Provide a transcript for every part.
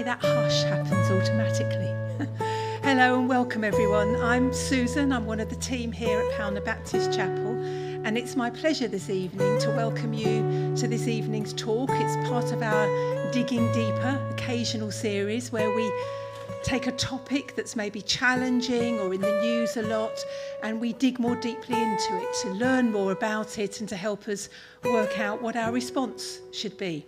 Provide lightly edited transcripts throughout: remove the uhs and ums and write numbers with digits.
that hush happens automatically. Hello and welcome everyone. I'm Susan. I'm one of the team here at Poulner Baptist Chapel, and it's my pleasure this evening to welcome you to this evening's talk. It's part of our Digging Deeper occasional series where we take a topic that's maybe challenging or in the news a lot, and we dig more deeply into it to learn more about it and to help us work out what our response should be.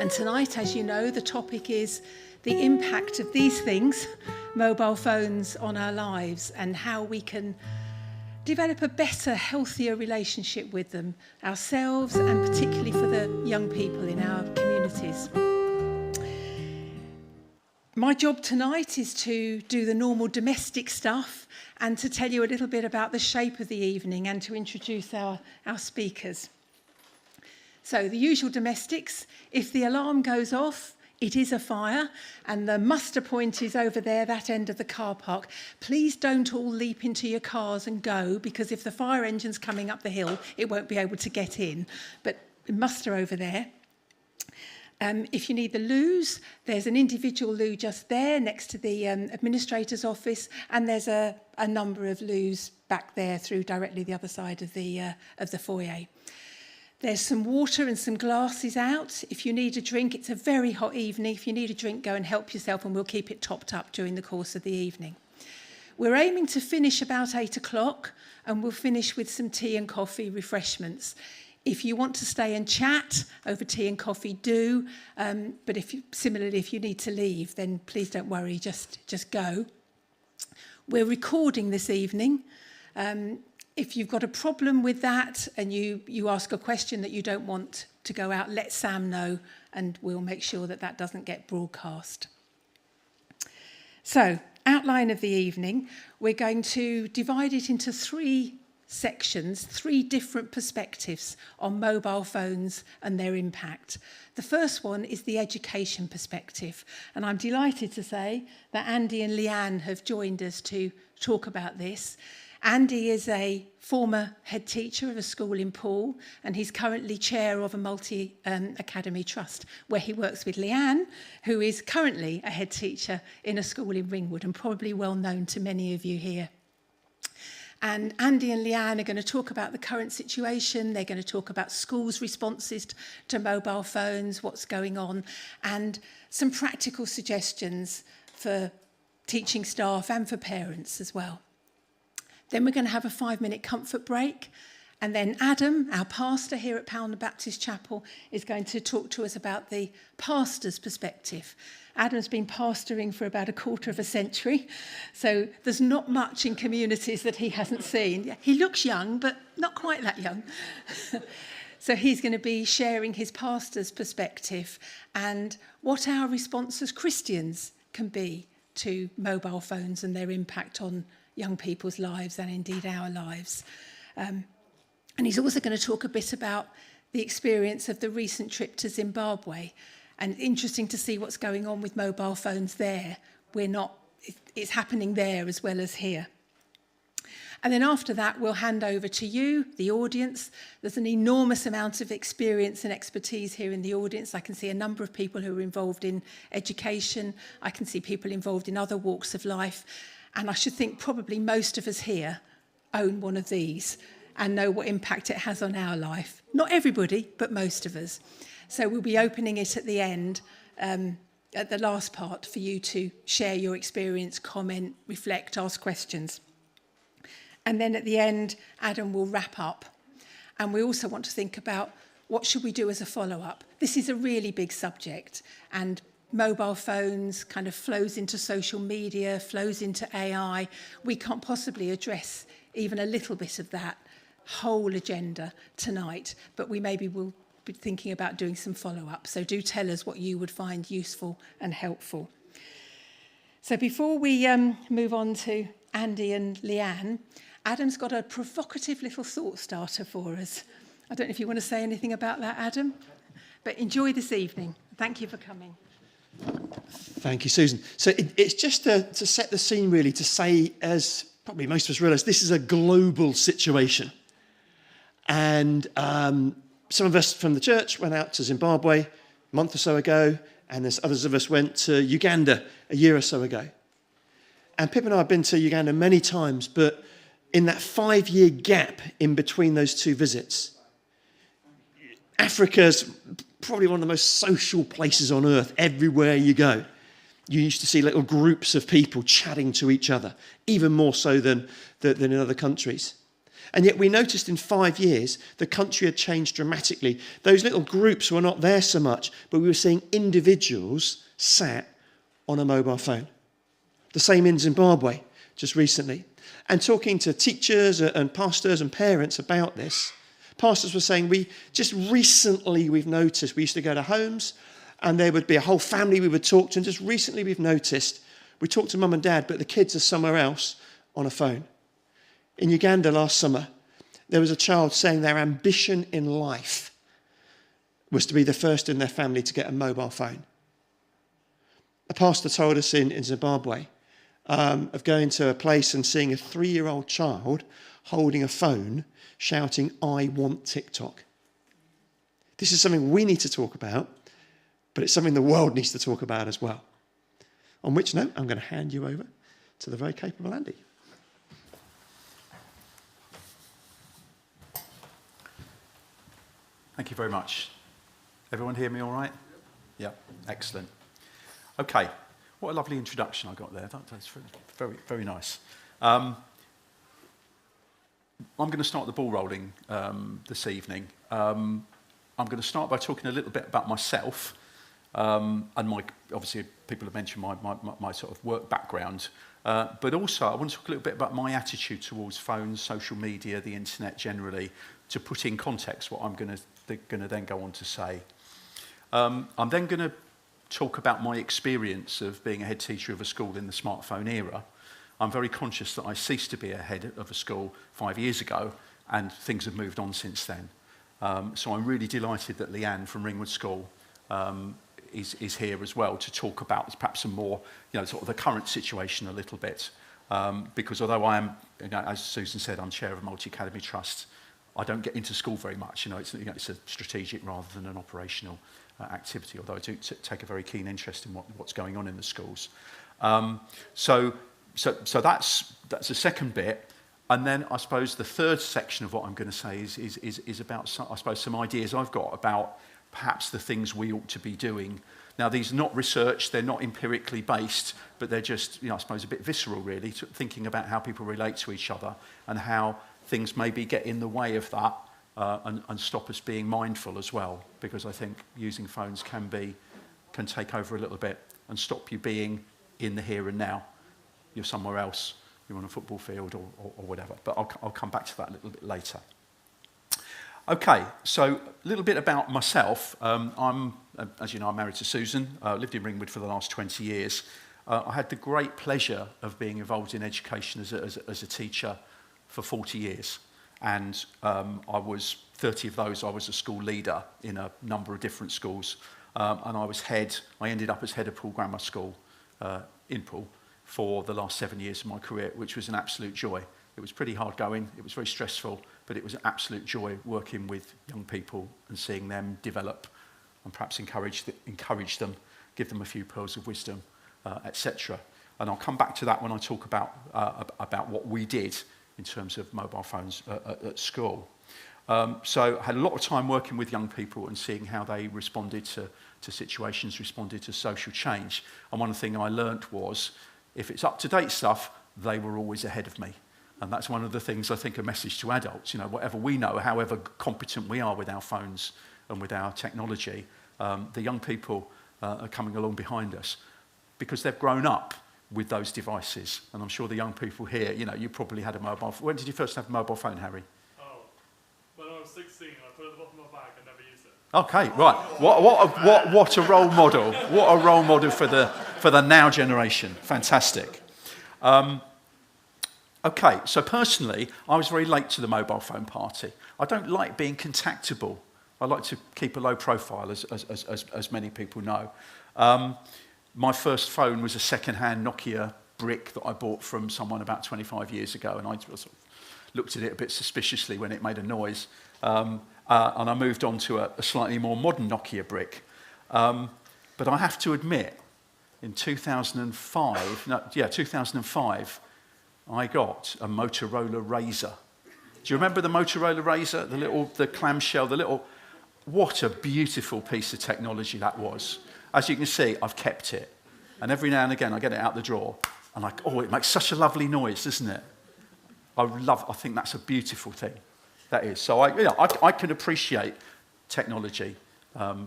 And tonight, as you know, the topic is the impact of these things, mobile phones, on our lives and how we can develop a better, healthier relationship with them ourselves and particularly for the young people in our communities. My job tonight is to do the normal domestic stuff and to tell you a little bit about the shape of the evening and to introduce our speakers. So the usual domestics: if the alarm goes off, it is a fire, and the muster point is over there, that end of the car park. Please don't all leap into your cars and go, because if the fire engine's coming up the hill, it won't be able to get in. But muster over there. If you need the loos, there's an individual loo just there next to the administrator's office, and there's a number of loos back there through directly the other side of the foyer. There's some water and some glasses out. If you need a drink, it's a very hot evening. If you need a drink, go and help yourself, and we'll keep it topped up during the course of the evening. We're aiming to finish about 8 o'clock, and we'll finish with some tea and coffee refreshments. If you want to stay and chat over tea and coffee, do. But if you need to leave, then please don't worry, just go. We're recording this evening. If you've got a problem with that and you ask a question that you don't want to go out, let Sam know and we'll make sure that doesn't get broadcast. So, outline of the evening, we're going to divide it into 3 sections, 3 different perspectives on mobile phones and their impact. The first one is the education perspective, and I'm delighted to say that Andy and Leanne have joined us to talk about this. Andy is a former head teacher of a school in Poole, and he's currently chair of a multi-academy trust where he works with Leanne, who is currently a head teacher in a school in Ringwood and probably well known to many of you here. And Andy and Leanne are going to talk about the current situation. They're going to talk about schools' responses to mobile phones, what's going on, and some practical suggestions for teaching staff and for parents as well. Then we're going to have a 5-minute comfort break. And then Adam, our pastor here at Poulner Baptist Chapel, is going to talk to us about the pastor's perspective. Adam's been pastoring for about a quarter of a century, so there's not much in communities that he hasn't seen. He looks young, but not quite that young. So he's going to be sharing his pastor's perspective and what our response as Christians can be to mobile phones and their impact on young people's lives and indeed our lives. And he's also going to talk a bit about the experience of the recent trip to Zimbabwe. And interesting to see what's going on with mobile phones there. It's happening there as well as here. And then after that, we'll hand over to you, the audience. There's an enormous amount of experience and expertise here in the audience. I can see a number of people who are involved in education. I can see people involved in other walks of life. And I should think probably most of us here own one of these and know what impact it has on our life. Not everybody, but most of us. So we'll be opening it at the end, at the last part, for you to share your experience, comment, reflect, ask questions. And then at the end, Adam will wrap up. And we also want to think about what should we do as a follow-up. This is a really big subject, and mobile phones kind of flows into social media, flows into AI. We can't possibly address even a little bit of that whole agenda tonight, but we maybe will be thinking about doing some follow-up. So do tell us what you would find useful and helpful. So before we move on to Andy and Leanne, Adam's got a provocative little thought starter for us. I don't know if you want to say anything about that, Adam, but enjoy this evening. Thank you for coming. Thank you, Susan. So it's just to set the scene, really, to say, as probably most of us realise, this is a global situation. And some of us from the church went out to Zimbabwe a month or so ago, And there's others of us went to Uganda a year or so ago. And Pip and I have been to Uganda many times, but in that 5-year gap in between those two visits, Africa's probably one of the most social places on earth. Everywhere you go, you used to see little groups of people chatting to each other, even more so than in other countries. And yet we noticed in 5 years, the country had changed dramatically. Those little groups were not there so much, but we were seeing individuals sat on a mobile phone. The same in Zimbabwe just recently. And talking to teachers and pastors and parents about this, pastors were saying, we've noticed, we used to go to homes and there would be a whole family we would talk to, and just recently we've noticed, we talk to mum and dad, but the kids are somewhere else on a phone. In Uganda last summer, there was a child saying their ambition in life was to be the first in their family to get a mobile phone. A pastor told us in Zimbabwe of going to a place and seeing a 3-year-old child holding a phone shouting, "I want TikTok." This is something we need to talk about, but it's something the world needs to talk about as well. On which note, I'm going to hand you over to the very capable Andy. Thank you very much. Everyone hear me all right? Yeah, excellent. Okay, what a lovely introduction I got there. That's very, very nice. I'm going to start the ball rolling this evening. I'm going to start by talking a little bit about myself and obviously people have mentioned my sort of work background, but also I want to talk a little bit about my attitude towards phones, social media, the internet generally, to put in context what I'm going to then go on to say. I'm then going to talk about my experience of being a head teacher of a school in the smartphone era. I'm very conscious that I ceased to be a head of a school 5 years ago, and things have moved on since then. So I'm really delighted that Leanne from Ringwood School is here as well to talk about perhaps some more, sort of the current situation a little bit. Because although I am, as Susan said, I'm chair of a multi-academy trust, I don't get into school very much. It's a strategic rather than an operational activity, although I do take a very keen interest in what's going on in the schools. So that's the second bit. And then I suppose the third section of what I'm going to say is about, some ideas I've got about perhaps the things we ought to be doing. Now, these are not research, they're not empirically based, but they're just, I suppose, a bit visceral, really, thinking about how people relate to each other and how things maybe get in the way of that and stop us being mindful as well, because I think using phones can take over a little bit and stop you being in the here and now. You're somewhere else, you're on a football field or whatever, but I'll come back to that a little bit later. Okay, so a little bit about myself. I'm, as you know, I'm married to Susan. Lived in Ringwood for the last 20 years. I had the great pleasure of being involved in education as a teacher for 40 years. And I was, 30 of those, I was a school leader in a number of different schools. And I ended up as head of Poole Grammar School in Poole for the last 7 years of my career, which was an absolute joy. It was pretty hard going, it was very stressful, but it was an absolute joy working with young people and seeing them develop and perhaps encourage them, give them a few pearls of wisdom, etc. And I'll come back to that when I talk about what we did in terms of mobile phones at school. So I had a lot of time working with young people and seeing how they responded to situations, responded to social change. And one thing I learnt was, if it's up-to-date stuff, they were always ahead of me. And that's one of the things I think a message to adults, whatever we know, however competent we are with our phones and with our technology, the young people are coming along behind us because they've grown up with those devices. And I'm sure the young people here, you probably had a mobile phone. When did you first have a mobile phone, Harry? Oh, when I was 16, I put it at the bottom of my bag and never used it. Okay, right. What a role model. What a role model for the now generation. Fantastic. Okay, so personally, I was very late to the mobile phone party. I don't like being contactable. I like to keep a low profile, as many people know. My first phone was a second-hand Nokia brick that I bought from someone about 25 years ago, and I sort of looked at it a bit suspiciously when it made a noise. And I moved on to a slightly more modern Nokia brick. But I have to admit, in 2005, I got a Motorola Razor. Do you remember the Motorola Razor? The clamshell, what a beautiful piece of technology that was. As you can see, I've kept it. And every now and again, I get it out the drawer, and it makes such a lovely noise, doesn't it? I think that's a beautiful thing. That is. So I can appreciate technology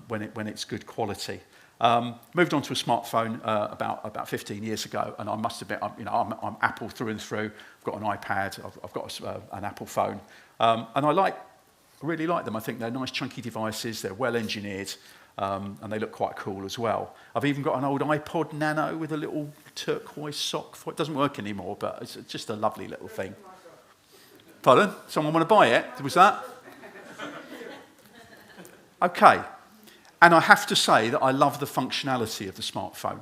when it's good quality. Moved on to a smartphone about 15 years ago, and I must admit, I'm Apple through and through. I've got an iPad, I've got an Apple phone, and I really like them. I think they're nice chunky devices, they're well engineered, and they look quite cool as well. I've even got an old iPod Nano with a little turquoise sock. It doesn't work anymore, but it's just a lovely little thing. Pardon? Someone want to buy it? Was that? Okay. And I have to say that I love the functionality of the smartphone.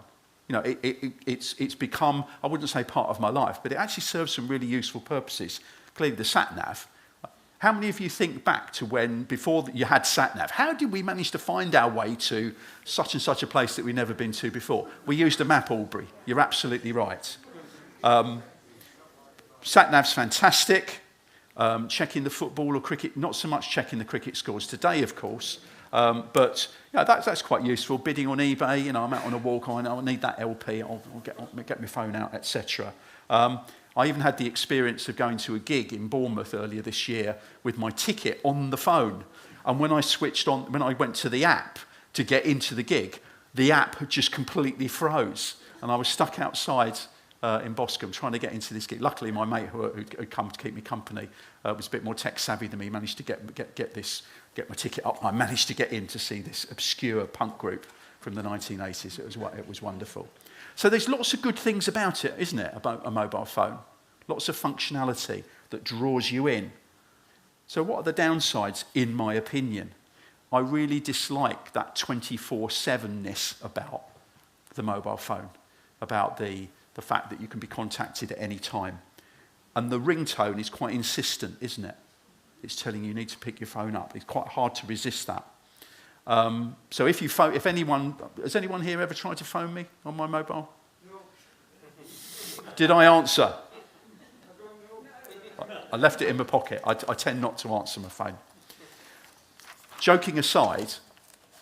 It's become, I wouldn't say part of my life, but it actually serves some really useful purposes. Clearly the sat-nav. How many of you think back to before you had sat-nav, how did we manage to find our way to such and such a place that we'd never been to before? We used a map, Aubrey. You're absolutely right. Sat-nav's fantastic. Checking the football or cricket, not so much checking the cricket scores today, of course. But that's quite useful. Bidding on eBay, I'm out on a walk, I need that LP, I'll get my phone out, etc. I even had the experience of going to a gig in Bournemouth earlier this year with my ticket on the phone. And when I went to the app to get into the gig, the app had just completely froze. And I was stuck outside in Boscombe trying to get into this gig. Luckily, my mate who'd come to keep me company was a bit more tech savvy than me, managed to get my ticket up. I managed to get in to see this obscure punk group from the 1980s. It was wonderful. So there's lots of good things about it, isn't it, about a mobile phone? Lots of functionality that draws you in. So what are the downsides, in my opinion? I really dislike that 24/7-ness about the mobile phone, about the fact that you can be contacted at any time. And the ringtone is quite insistent, isn't it? It's telling you need to pick your phone up. It's quite hard to resist that. So has anyone here ever tried to phone me on my mobile? No. Did I answer? I left it in my pocket. I tend not to answer my phone. Joking aside,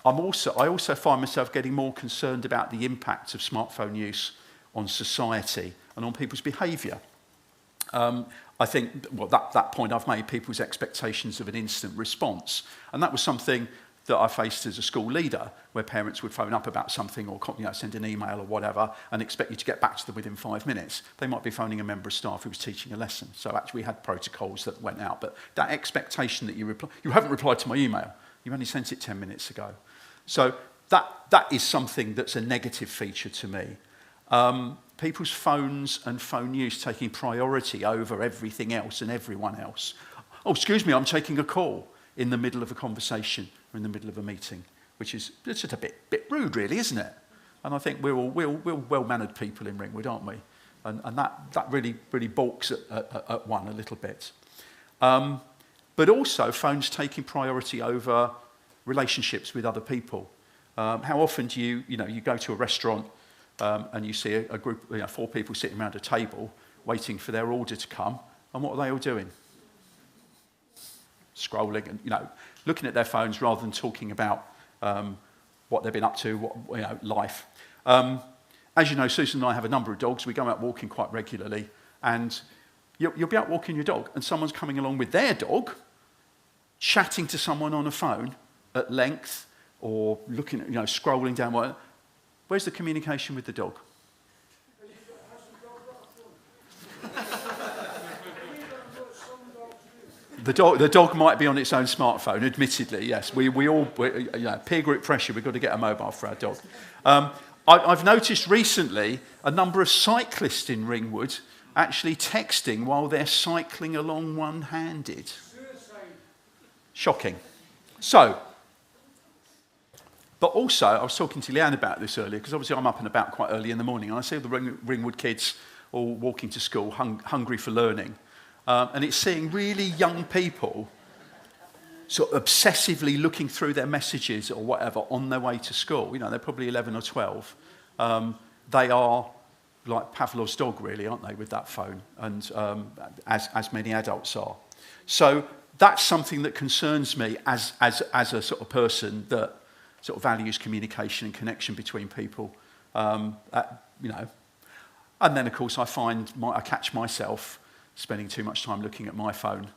I also find myself getting more concerned about the impact of smartphone use on society and on people's behaviour. I think, that point I've made, people's expectations of an instant response. And that was something that I faced as a school leader, where parents would phone up about something or send an email or whatever and expect you to get back to them within 5 minutes. They might be phoning a member of staff who was teaching a lesson. So actually we had protocols that went out. But that expectation that you haven't replied to my email, you only sent it 10 minutes ago. So that is something that's a negative feature to me. People's phones and phone use taking priority over everything else and everyone else. Oh, excuse me, I'm taking a call in the middle of a conversation or in the middle of a meeting, which is just a bit rude, really, isn't it? And I think we're well-mannered people in Ringwood, aren't we? And that really balks at one a little bit. But also phones taking priority over relationships with other people. How often do you go to a restaurant and you see a group, 4 people sitting around a table waiting for their order to come, and what are they all doing? Scrolling and looking at their phones rather than talking about what they've been up to, life. As you know, Susan and I have a number of dogs. We go out walking quite regularly, and you'll be out walking your dog, and someone's coming along with their dog, chatting to someone on a phone at length, or looking at, scrolling down. Where's the communication with the dog? The dog might be on its own smartphone, admittedly, yes. We all, peer group pressure, we've got to get a mobile for our dog. I've noticed recently a number of cyclists in Ringwood actually texting while they're cycling along one-handed. Shocking. But also, I was talking to Leanne about this earlier, because obviously I'm up and about quite early in the morning, and I see the Ringwood kids all walking to school, hungry for learning. And it's seeing really young people sort of obsessively looking through their messages or whatever on their way to school. You know, they're probably 11 or 12. They are like Pavlov's dog, really, aren't they, with that phone, and as many adults are. So that's something that concerns me as a sort of person that sort of values communication and connection between people. You know, and then of course I catch myself spending too much time looking at my phone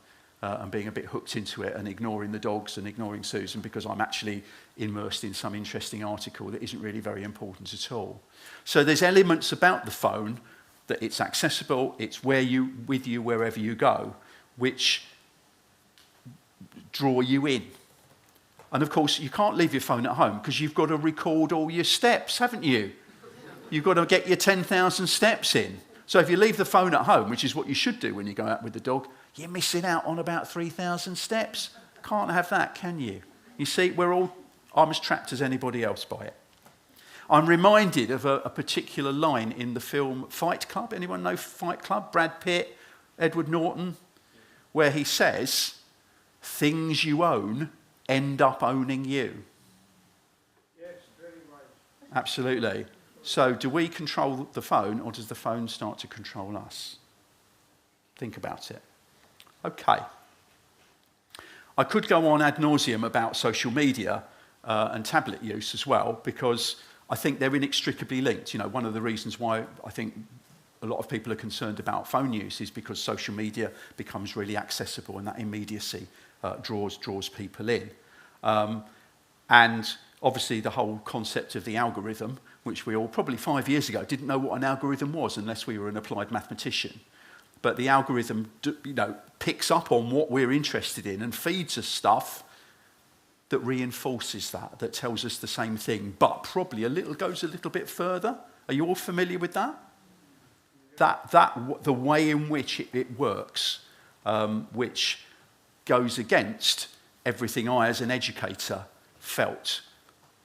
and being a bit hooked into it and ignoring the dogs and ignoring Susan because I'm actually immersed in some interesting article that isn't really very important at all. So there's elements about the phone that it's accessible, it's with you wherever you go, which draw you in. And of course, you can't leave your phone at home because you've got to record all your steps, haven't you? You've got to get your 10,000 steps in. So if you leave the phone at home, which is what you should do when you go out with the dog, you're missing out on about 3,000 steps. Can't have that, can you? You see, I'm as trapped as anybody else by it. I'm reminded of a particular line in the film Fight Club. Anyone know Fight Club? Brad Pitt, Edward Norton, where he says, things you own end up owning you. Yes, very right. Absolutely. So do we control the phone or does the phone start to control us? Think about it. Okay. I could go on ad nauseum about social media and tablet use as well, because I think they're inextricably linked. You know, one of the reasons why I think a lot of people are concerned about phone use is because social media becomes really accessible and that immediacy draws people in. And obviously the whole concept of the algorithm, which we all probably 5 years ago didn't know what an algorithm was unless we were an applied mathematician. But the algorithm, you know, picks up on what we're interested in and feeds us stuff that reinforces that tells us the same thing, but probably goes a little bit further. Are you all familiar with that? The way in which it works, which goes against everything I, as an educator, felt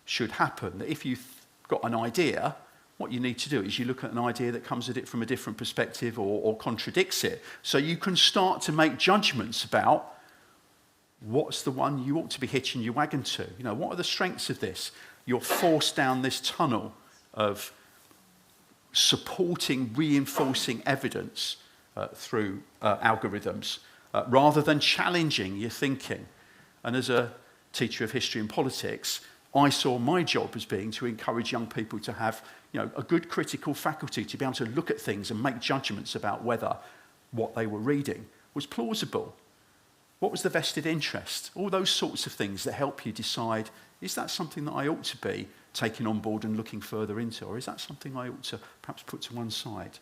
should happen. That if you've got an idea, what you need to do is you look at an idea that comes at it from a different perspective or contradicts it. So you can start to make judgments about what's the one you ought to be hitching your wagon to. You know, what are the strengths of this? You're forced down this tunnel of supporting, reinforcing evidence through algorithms rather than challenging your thinking. And as a teacher of history and politics, I saw my job as being to encourage young people to have, you know, a good critical faculty, to be able to look at things and make judgments about whether what they were reading was plausible. What was the vested interest? All those sorts of things that help you decide, is that something that I ought to be taking on board and looking further into, or is that something I ought to perhaps put to one side?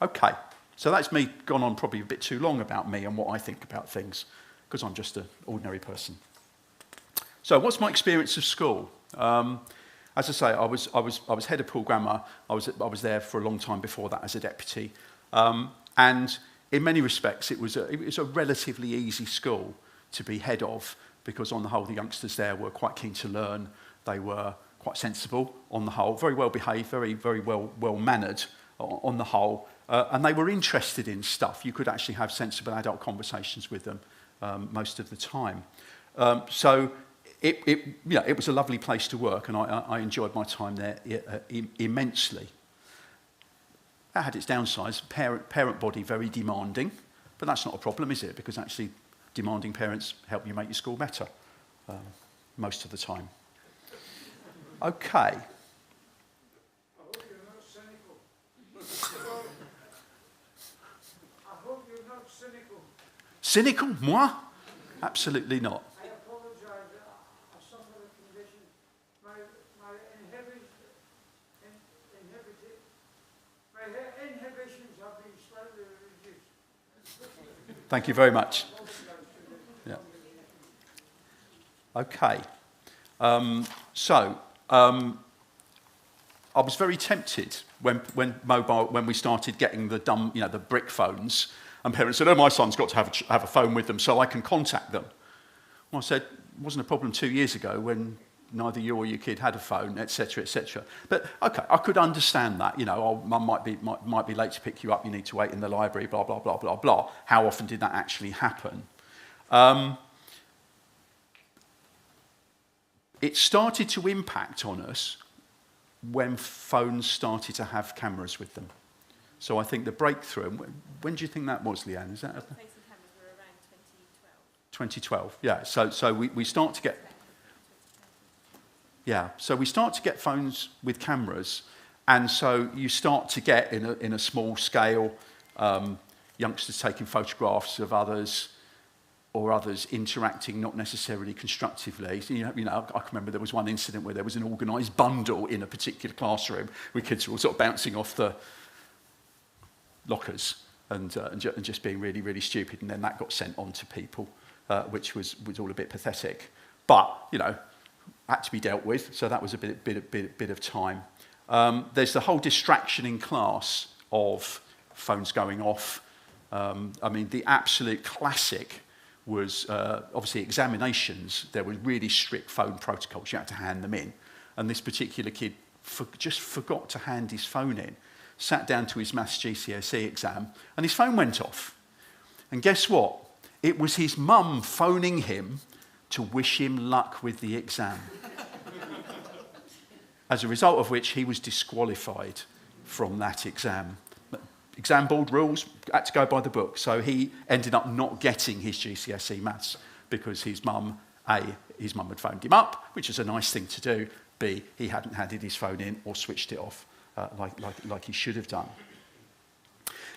Okay, so that's me gone on probably a bit too long about me and what I think about things, because I'm just an ordinary person. So what's my experience of school? As I say, I was head of Poole Grammar. I was there for a long time before that as a deputy. And in many respects, it was a relatively easy school to be head of, because on the whole, the youngsters there were quite keen to learn. They were quite sensible on the whole, very well behaved, very well mannered on the whole. And they were interested in stuff. You could actually have sensible adult conversations with them most of the time. So it was a lovely place to work, and I enjoyed my time there immensely. That had its downsides. Parent body very demanding, but that's not a problem, is it? Because actually demanding parents help you make your school better most of the time. Okay. I hope you're not cynical. I hope you're not cynical. Cynical? Moi? Absolutely not. I apologize. I suffer a condition. My inhibitions have been slightly reduced. Thank you very much. Yeah. Okay. I was very tempted when we started getting the brick phones, and parents said, "Oh, my son's got to have a phone with them so I can contact them." Well, I said, it wasn't a problem 2 years ago when neither you or your kid had a phone, etc., etc. But okay, I could understand that. You know, mum might be late to pick you up. You need to wait in the library. Blah blah blah blah blah. How often did that actually happen? it started to impact on us when phones started to have cameras with them. So I think the breakthrough, when do you think that was, Leanne? Is that Facing cameras were around 2012. 2012? Yeah, so we start to get... Yeah, so we start to get phones with cameras, and so you start to get, in a small scale, youngsters taking photographs of others, or others interacting not necessarily constructively. So, you know, I can remember there was one incident where there was an organised bundle in a particular classroom where kids were all sort of bouncing off the lockers and just being really, really stupid, and then that got sent on to people, which was all a bit pathetic. But, you know, had to be dealt with, so that was a bit of time. There's the whole distraction in class of phones going off. I mean, the absolute classic was obviously examinations. There were really strict phone protocols. You had to hand them in. And this particular kid just forgot to hand his phone in, sat down to his maths GCSE exam, and his phone went off. And guess what? It was his mum phoning him to wish him luck with the exam. As a result of which, he was disqualified from that exam. Exam board rules had to go by the book, so he ended up not getting his GCSE maths because his mum had phoned him up, which is a nice thing to do. B, he hadn't handed his phone in or switched it off like he should have done.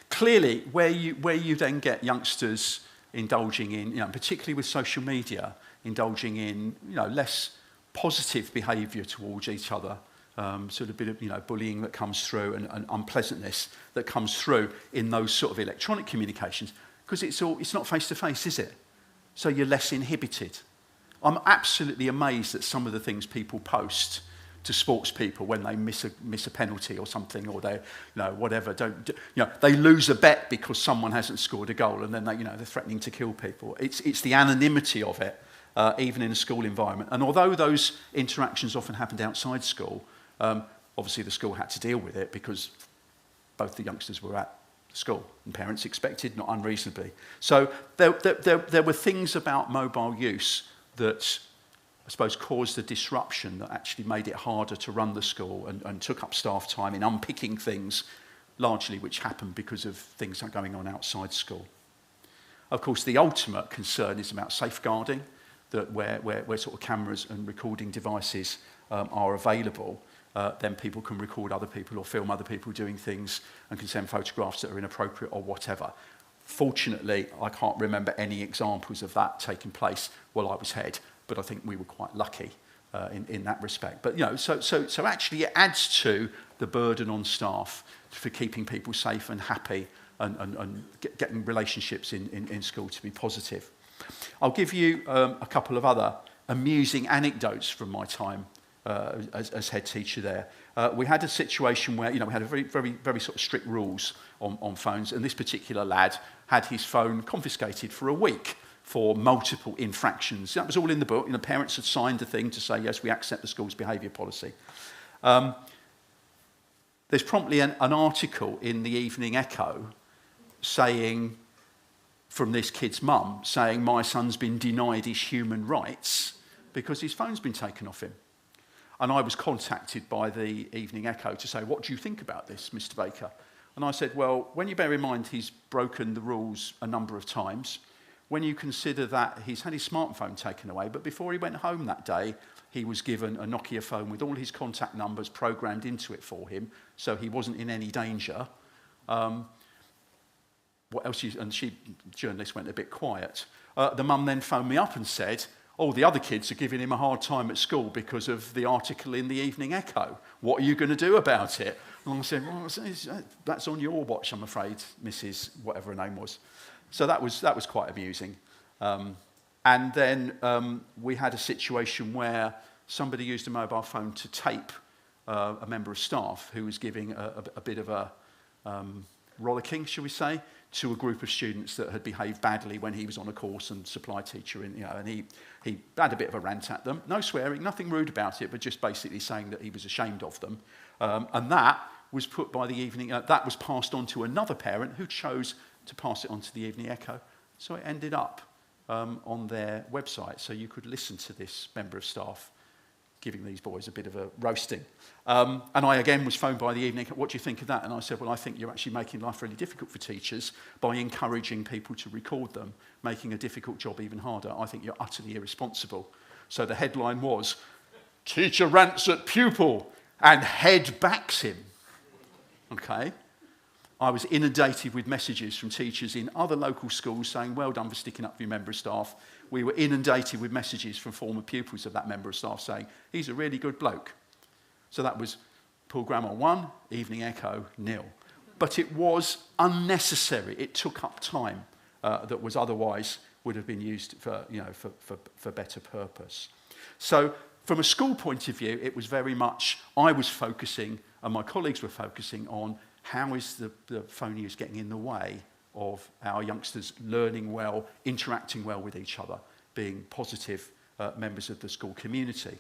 Clearly, where you then get youngsters indulging in, you know, particularly with social media, indulging in, you know, less positive behaviour towards each other, sort of a bit of, you know, bullying that comes through and unpleasantness that comes through in those sort of electronic communications, because it's not face to face, is it? So you're less inhibited. I'm absolutely amazed at some of the things people post to sports people when they miss a penalty or something, or they, you know, whatever, they lose a bet because someone hasn't scored a goal, and then they're threatening to kill people. It's the anonymity of it, even in a school environment. And although those interactions often happened outside school, obviously the school had to deal with it because both the youngsters were at school and parents expected, not unreasonably. So there were things about mobile use that I suppose caused a disruption that actually made it harder to run the school and took up staff time in unpicking things, largely which happened because of things going on outside school. Of course, the ultimate concern is about safeguarding, that where sort of cameras and recording devices are available, then people can record other people or film other people doing things and can send photographs that are inappropriate or whatever. Fortunately, I can't remember any examples of that taking place while I was head, but I think we were quite lucky in that respect. But, you know, so actually it adds to the burden on staff for keeping people safe and happy and getting relationships in school to be positive. I'll give you a couple of other amusing anecdotes from my time as head teacher there. We had a situation where, you know, we had a very sort of strict rules on phones, and this particular lad had his phone confiscated for a week for multiple infractions. That was all in the book. You know, parents had signed a thing to say, yes, we accept the school's behaviour policy. There's promptly an article in the Evening Echo saying, from this kid's mum, saying, my son's been denied his human rights because his phone's been taken off him. And I was contacted by the Evening Echo to say, what do you think about this, Mr. Baker? And I said, well, when you bear in mind he's broken the rules a number of times, when you consider that he's had his smartphone taken away, but before he went home that day, he was given a Nokia phone with all his contact numbers programmed into it for him, so he wasn't in any danger. What else? The journalist went a bit quiet. The mum then phoned me up and said, oh, the other kids are giving him a hard time at school because of the article in the Evening Echo. What are you going to do about it? And I said, well, that's on your watch, I'm afraid, Mrs. whatever her name was. So that was quite amusing. And then we had a situation where somebody used a mobile phone to tape a member of staff who was giving a bit of a rollicking, shall we say, to a group of students that had behaved badly when he was on a course and supply teacher, and he had a bit of a rant at them. No swearing, nothing rude about it, but just basically saying that he was ashamed of them. And that was put by the Evening, that was passed on to another parent who chose to pass it on to the Evening Echo. So it ended up on their website, so you could listen to this member of staff giving these boys a bit of a roasting. And I again was phoned by the evening, what do you think of that? And I said, well, I think you're actually making life really difficult for teachers by encouraging people to record them, making a difficult job even harder. I think you're utterly irresponsible. So the headline was, teacher rants at pupil and head backs him. Okay. I was inundated with messages from teachers in other local schools saying, well done for sticking up for your member of staff. We were inundated with messages from former pupils of that member of staff saying, he's a really good bloke. So that was Pool Grammar 1, Evening Echo 0. But it was unnecessary. It took up time that was otherwise would have been used for, for better purpose. So from a school point of view, it was very much, I was focusing and my colleagues were focusing on how is the phone use getting in the way of our youngsters learning well, interacting well with each other, being positive members of the school community.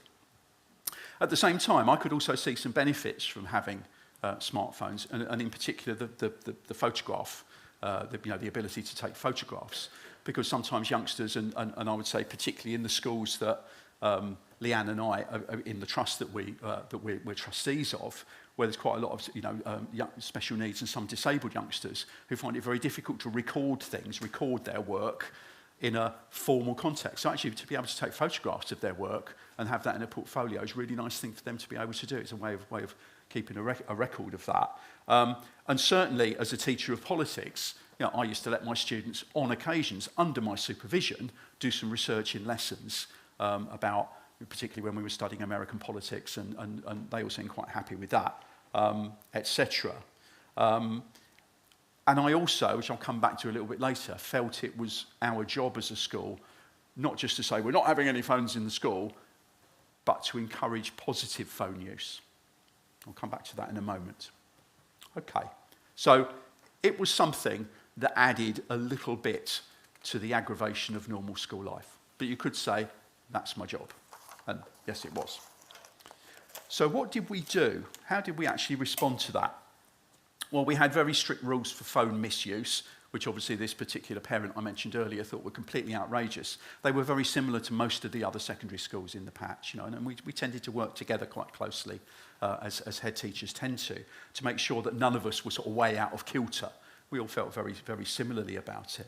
At the same time, I could also see some benefits from having smartphones, and in particular the photograph, the ability to take photographs, because sometimes youngsters, and I would say particularly in the schools that Leanne and I are in the trust that we're trustees of, where there's quite a lot of special needs and some disabled youngsters who find it very difficult to record things, record their work in a formal context. So actually to be able to take photographs of their work and have that in a portfolio is a really nice thing for them to be able to do. It's a way of keeping a record of that. And certainly as a teacher of politics, I used to let my students on occasions under my supervision do some research in lessons about, particularly when we were studying American politics, and they all seemed quite happy with that, etc. And I also, which I'll come back to a little bit later, felt it was our job as a school, not just to say we're not having any phones in the school, but to encourage positive phone use. I'll come back to that in a moment. Okay, so it was something that added a little bit to the aggravation of normal school life. But you could say, that's my job. And yes, it was. So what did we do? How did we actually respond to that? Well, we had very strict rules for phone misuse, which obviously this particular parent I mentioned earlier thought were completely outrageous. They were very similar to most of the other secondary schools in the patch, and we tended to work together quite closely, as head teachers tend to make sure that none of us were sort of way out of kilter. We all felt very, very similarly about it.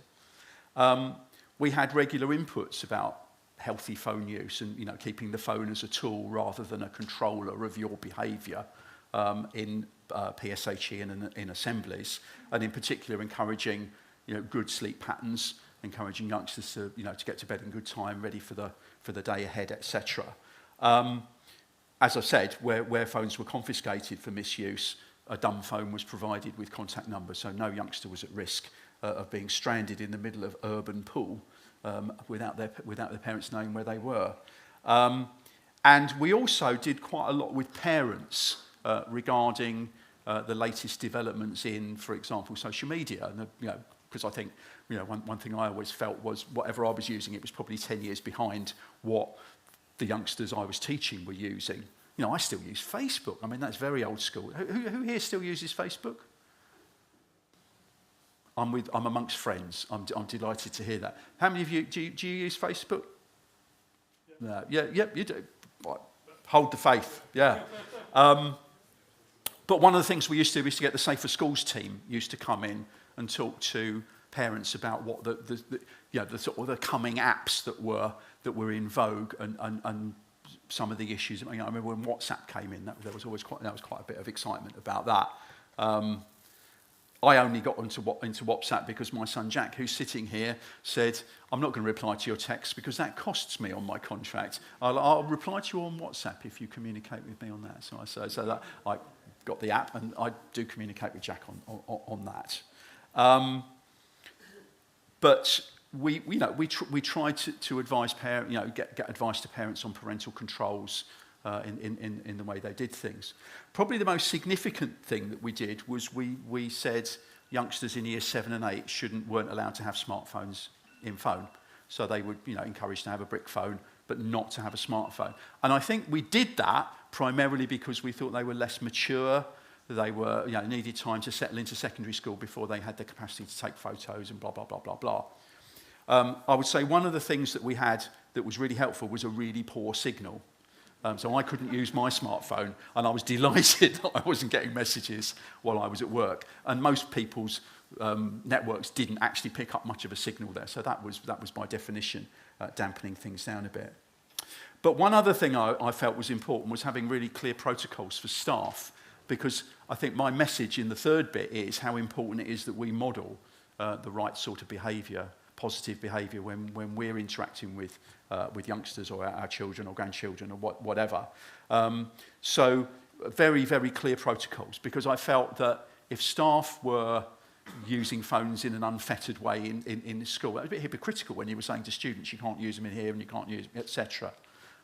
We had regular inputs about healthy phone use and keeping the phone as a tool rather than a controller of your behaviour in PSHE and in assemblies, and in particular encouraging good sleep patterns, encouraging youngsters to get to bed in good time, ready for the day ahead, etc. As I said, where phones were confiscated for misuse, a dumb phone was provided with contact numbers, so no youngster was at risk of being stranded in the middle of urban Pool without their parents knowing where they were. And we also did quite a lot with parents regarding the latest developments in, for example, social media. And because I think one thing I always felt was whatever I was using, it was probably 10 years behind what the youngsters I was teaching were using. I still use Facebook. I mean, that's very old school. Who here still uses Facebook? I'm amongst friends. I'm delighted to hear that. How many of you do you use Facebook? No. Yeah, you do. Right. Hold the faith. Yeah. But one of the things we used to do is to get the Safer Schools team used to come in and talk to parents about what the sort of the coming apps that were in vogue and some of the issues. I remember when WhatsApp came in, that was quite a bit of excitement about that. I only got into WhatsApp because my son Jack, who's sitting here, said, I'm not going to reply to your text because that costs me on my contract. I'll reply to you on WhatsApp if you communicate with me on that. So that I got the app and I do communicate with Jack on that. But we tried to advise parents, get advice to parents on parental controls in the way they did things. Probably the most significant thing that we did was we said youngsters in years 7 and 8 weren't allowed to have smartphones in phone. So they would encouraged to have a brick phone, but not to have a smartphone. And I think we did that primarily because we thought they were less mature. They were needed time to settle into secondary school before they had the capacity to take photos and blah, blah, blah, blah, blah. I would say one of the things that we had that was really helpful was a really poor signal. So I couldn't use my smartphone, and I was delighted that I wasn't getting messages while I was at work. And most people's networks didn't actually pick up much of a signal there, so that was by definition dampening things down a bit. But one other thing I felt was important was having really clear protocols for staff, because I think my message in the third bit is how important it is that we model the right sort of behaviour, positive behaviour when we're interacting with youngsters or our children or grandchildren or whatever. So very, very clear protocols, because I felt that if staff were using phones in an unfettered way in school, it was a bit hypocritical when you were saying to students, you can't use them in here and you can't use them, etc.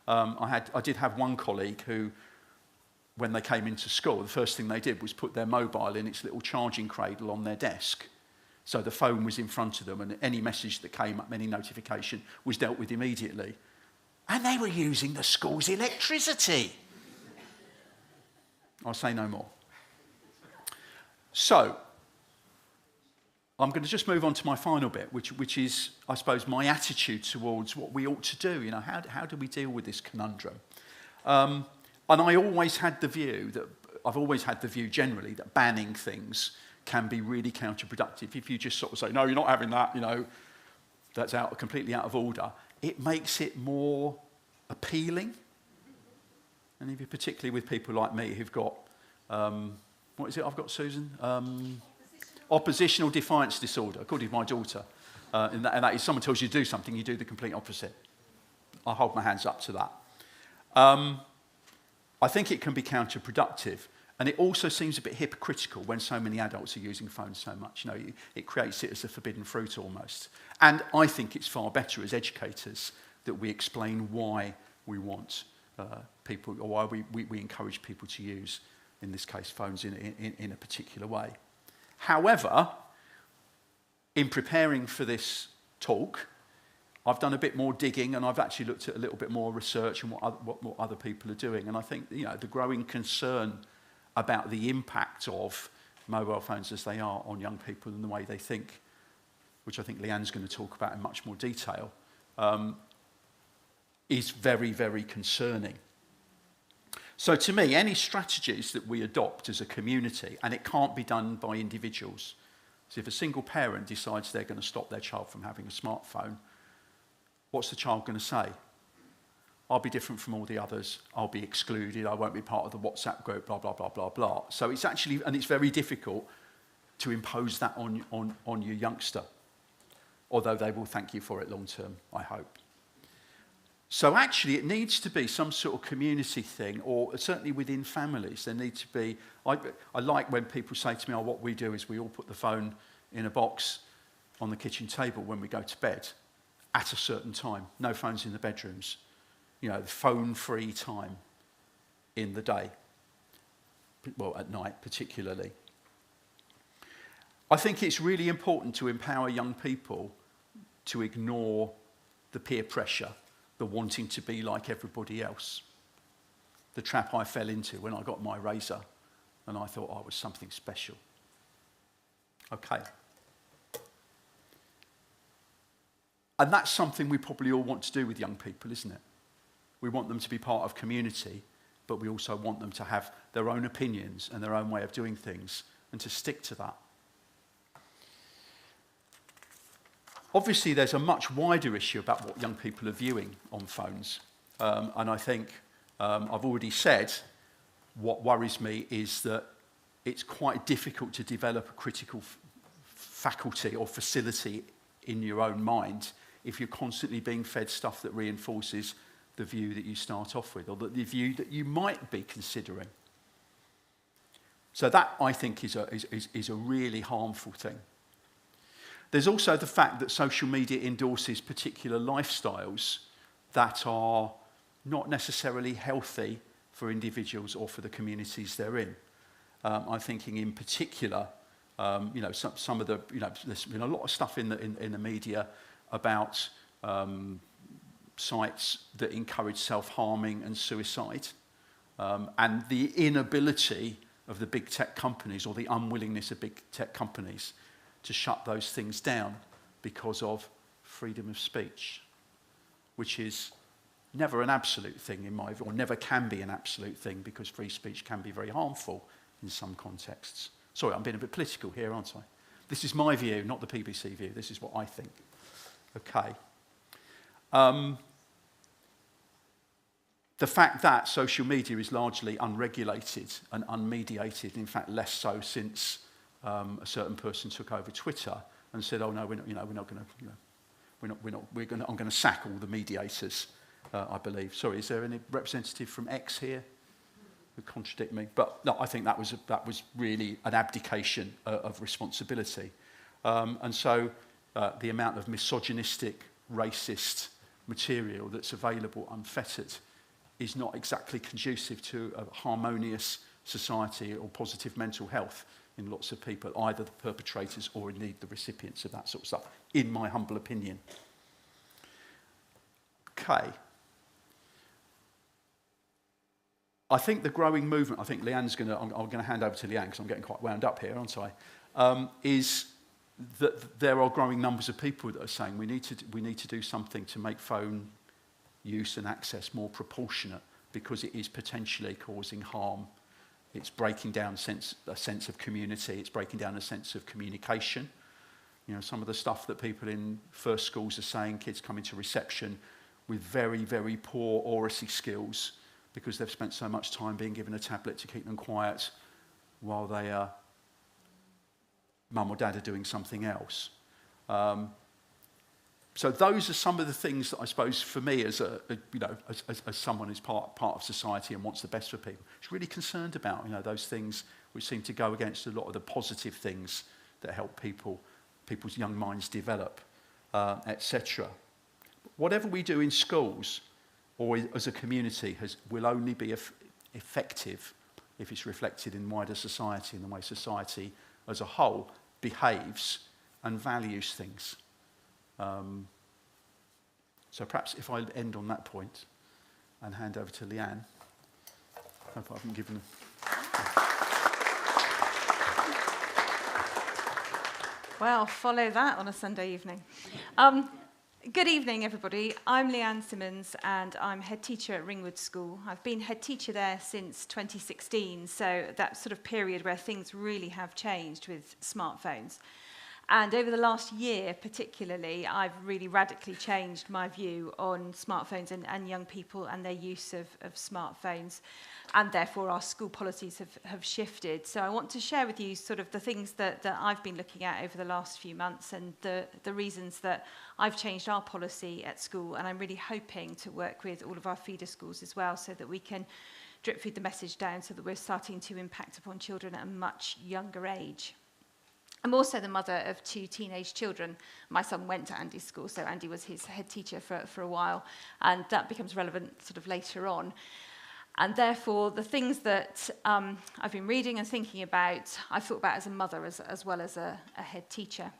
I did have one colleague who, when they came into school, the first thing they did was put their mobile in its little charging cradle on their desk. So the phone was in front of them, and any message that came up, any notification, was dealt with immediately. And they were using the school's electricity. I'll say no more. So I'm going to just move on to my final bit, which is, I suppose, my attitude towards what we ought to do. You know, how do we deal with this conundrum? And I always had the view generally that banning things can be really counterproductive. If you just sort of say, no, you're not having that, you know, that's completely out of order, it makes it more appealing. And if you're particularly with people like me who've got, what is it I've got, Susan? Oppositional defiance disorder, according to my daughter. And that is, someone tells you to do something, you do the complete opposite. I hold my hands up to that. I think it can be counterproductive. And it also seems a bit hypocritical when so many adults are using phones so much. You know, it creates it as a forbidden fruit almost. And I think it's far better as educators that we explain why we want people, or why we encourage people to use, in this case, phones in a particular way. However, in preparing for this talk, I've done a bit more digging, and I've actually looked at a little bit more research and what other people are doing. And I think, you know, the growing concern about the impact of mobile phones as they are on young people and the way they think, which I think Leanne's going to talk about in much more detail, is very, very concerning. So to me, any strategies that we adopt as a community, and it can't be done by individuals. So if a single parent decides they're going to stop their child from having a smartphone, what's the child going to say? I'll be different from all the others. I'll be excluded. I won't be part of the WhatsApp group, blah, blah, blah, blah, blah. So it's actually, and it's very difficult to impose that on your youngster, although they will thank you for it long term, I hope. So actually it needs to be some sort of community thing, or certainly within families. There need to be, I like when people say to me, oh, what we do is we all put the phone in a box on the kitchen table when we go to bed at a certain time. No phones in the bedrooms. You know, phone-free time in the day. Well, at night particularly. I think it's really important to empower young people to ignore the peer pressure, the wanting to be like everybody else. The trap I fell into when I got my razor and I thought I was something special. Okay. And that's something we probably all want to do with young people, isn't it? We want them to be part of community, but we also want them to have their own opinions and their own way of doing things, and to stick to that. Obviously, there's a much wider issue about what young people are viewing on phones. And I think I've already said what worries me is that it's quite difficult to develop a critical faculty or facility in your own mind if you're constantly being fed stuff that reinforces the view that you start off with, or the view that you might be considering. So that, I think, is a really harmful thing. There's also the fact that social media endorses particular lifestyles that are not necessarily healthy for individuals or for the communities they're in. I'm thinking in particular, you know, some of the, you know, there's been a lot of stuff in the media about sites that encourage self-harming and suicide, and the inability of the big tech companies, or the unwillingness of big tech companies, to shut those things down because of freedom of speech, which is never an absolute thing in my view, or never can be an absolute thing, because free speech can be very harmful in some contexts. Sorry, I'm being a bit political here, aren't I? This is my view, not the PBC view. This is what I think. Okay. The fact that social media is largely unregulated and unmediated, in fact less so since a certain person took over Twitter and said, "Oh no, we're not going to, I'm going to sack all the mediators." I believe. Sorry, is there any representative from X here who contradict me? But no, I think that was really an abdication of responsibility, and so the amount of misogynistic, racist material that's available unfettered is not exactly conducive to a harmonious society or positive mental health in lots of people, either the perpetrators or indeed the recipients of that sort of stuff, in my humble opinion. Okay. I think the growing movement, I think Leanne's I'm going to hand over to Leanne because I'm getting quite wound up here, aren't I? Is that there are growing numbers of people that are saying we need to do something to make phone use and access more proportionate, because it is potentially causing harm. It's breaking down a sense of community. It's breaking down a sense of communication. You know, some of the stuff that people in first schools are saying, kids come into reception with very, very poor oracy skills because they've spent so much time being given a tablet to keep them quiet while mum or dad are doing something else. So those are some of the things that I suppose for me as as someone who's part of society and wants the best for people, is really concerned about, those things which seem to go against a lot of the positive things that help people's young minds develop, etc. Whatever we do in schools or as a community will only be effective if it's reflected in wider society and the way society as a whole behaves and values things. So perhaps if I end on that point and hand over to Leanne. I hope I haven't given... Well, follow that on a Sunday evening. Good evening, everybody. I'm Leanne Simmons, and I'm head teacher at Ringwood School. I've been head teacher there since 2016, so that sort of period where things really have changed with smartphones. And over the last year, particularly, I've really radically changed my view on smartphones and young people and their use of smartphones. And therefore, our school policies have shifted. So I want to share with you sort of the things that I've been looking at over the last few months and the reasons that I've changed our policy at school. And I'm really hoping to work with all of our feeder schools as well so that we can drip feed the message down so that we're starting to impact upon children at a much younger age. I'm also the mother of 2 teenage children. My son went to Andy's school, so Andy was his head teacher for a while, and that becomes relevant sort of later on. And therefore, the things that I've been reading and thinking about, I've thought about as a mother as well as a head teacher.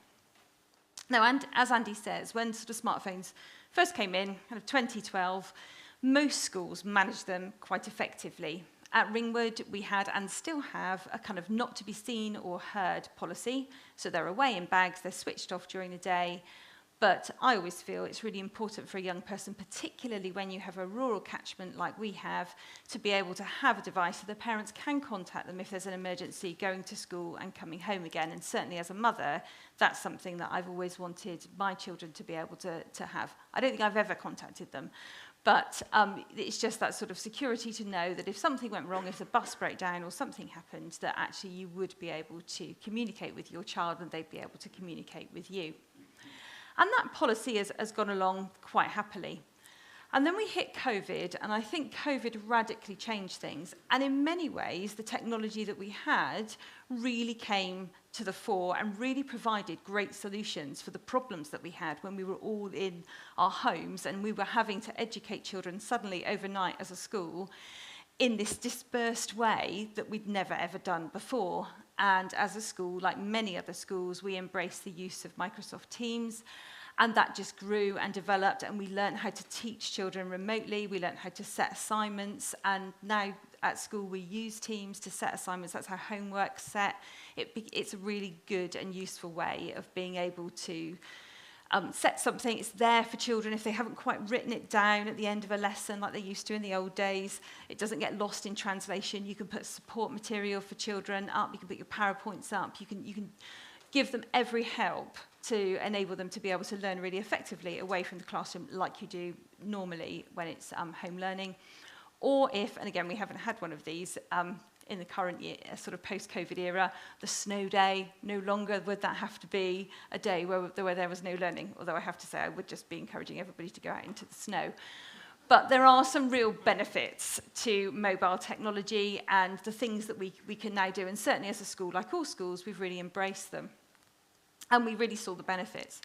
Now, and as Andy says, when sort of smartphones first came in, kind of 2012, most schools managed them quite effectively. At Ringwood, we had and still have a kind of not to be seen or heard policy. So they're away in bags, they're switched off during the day. But I always feel it's really important for a young person, particularly when you have a rural catchment like we have, to be able to have a device so the parents can contact them if there's an emergency going to school and coming home again. And certainly as a mother, that's something that I've always wanted my children to be able to have. I don't think I've ever contacted them. But it's just that sort of security to know that if something went wrong, if the bus broke down or something happened, that actually you would be able to communicate with your child and they'd be able to communicate with you. And that policy has gone along quite happily. And then we hit COVID, and I think COVID radically changed things. And in many ways, the technology that we had really came to the fore and really provided great solutions for the problems that we had when we were all in our homes and we were having to educate children suddenly overnight as a school in this dispersed way that we'd never ever done before. And as a school, like many other schools, we embraced the use of Microsoft Teams. And that just grew and developed, and we learned how to teach children remotely. We learned how to set assignments, and now at school we use Teams to set assignments. That's how homework's set. It's a really good and useful way of being able to set something, it's there for children if they haven't quite written it down at the end of a lesson like they used to in the old days. It doesn't get lost in translation. You can put support material for children up, you can put your PowerPoints up, you can give them every help to enable them to be able to learn really effectively away from the classroom like you do normally when it's home learning. Or if, and again we haven't had one of these, in the current year, sort of post-COVID era, the snow day, no longer would that have to be a day where there was no learning, although I have to say I would just be encouraging everybody to go out into the snow. But there are some real benefits to mobile technology and the things that we can now do, and certainly as a school, like all schools, we've really embraced them. And we really saw the benefits.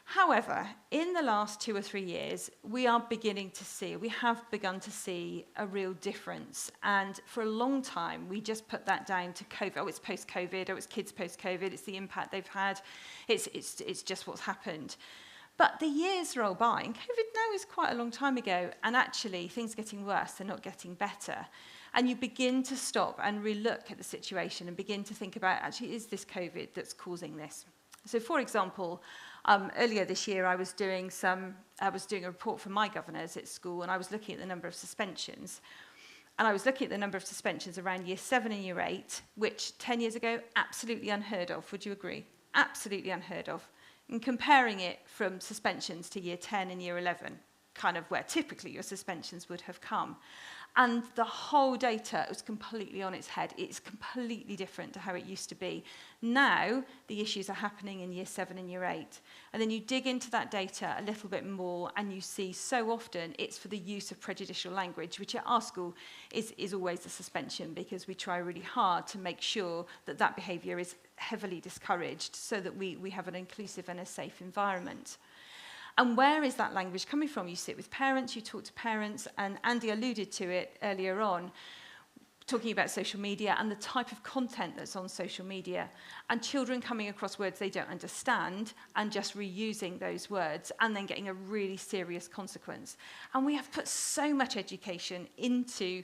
However, in the last 2 or 3 years, we have begun to see a real difference. And for a long time, we just put that down to COVID. Oh, it's post-COVID, oh, it's kids post-COVID, it's the impact they've had, it's just what's happened. But the years roll by, and COVID now is quite a long time ago, and actually things are getting worse, they're not getting better. And you begin to stop and re-look at the situation and begin to think about, actually, is this COVID that's causing this? So, for example, earlier this year, I was doing a report for my governors at school, and I was looking at the number of suspensions. And I was looking at the number of suspensions around year 7 and year 8, which 10 years ago, absolutely unheard of. Would you agree? Absolutely unheard of. And comparing it from suspensions to year 10 and year 11, kind of where typically your suspensions would have come. And the whole data was completely on its head. It's completely different to how it used to be. Now, the issues are happening in year 7 and year 8. And then you dig into that data a little bit more, and you see so often it's for the use of prejudicial language, which at our school is always a suspension, because we try really hard to make sure that that behaviour is heavily discouraged so that we have an inclusive and a safe environment. And where is that language coming from? You sit with parents, you talk to parents, and Andy alluded to it earlier on, talking about social media and the type of content that's on social media, and children coming across words they don't understand and just reusing those words and then getting a really serious consequence. And we have put so much education into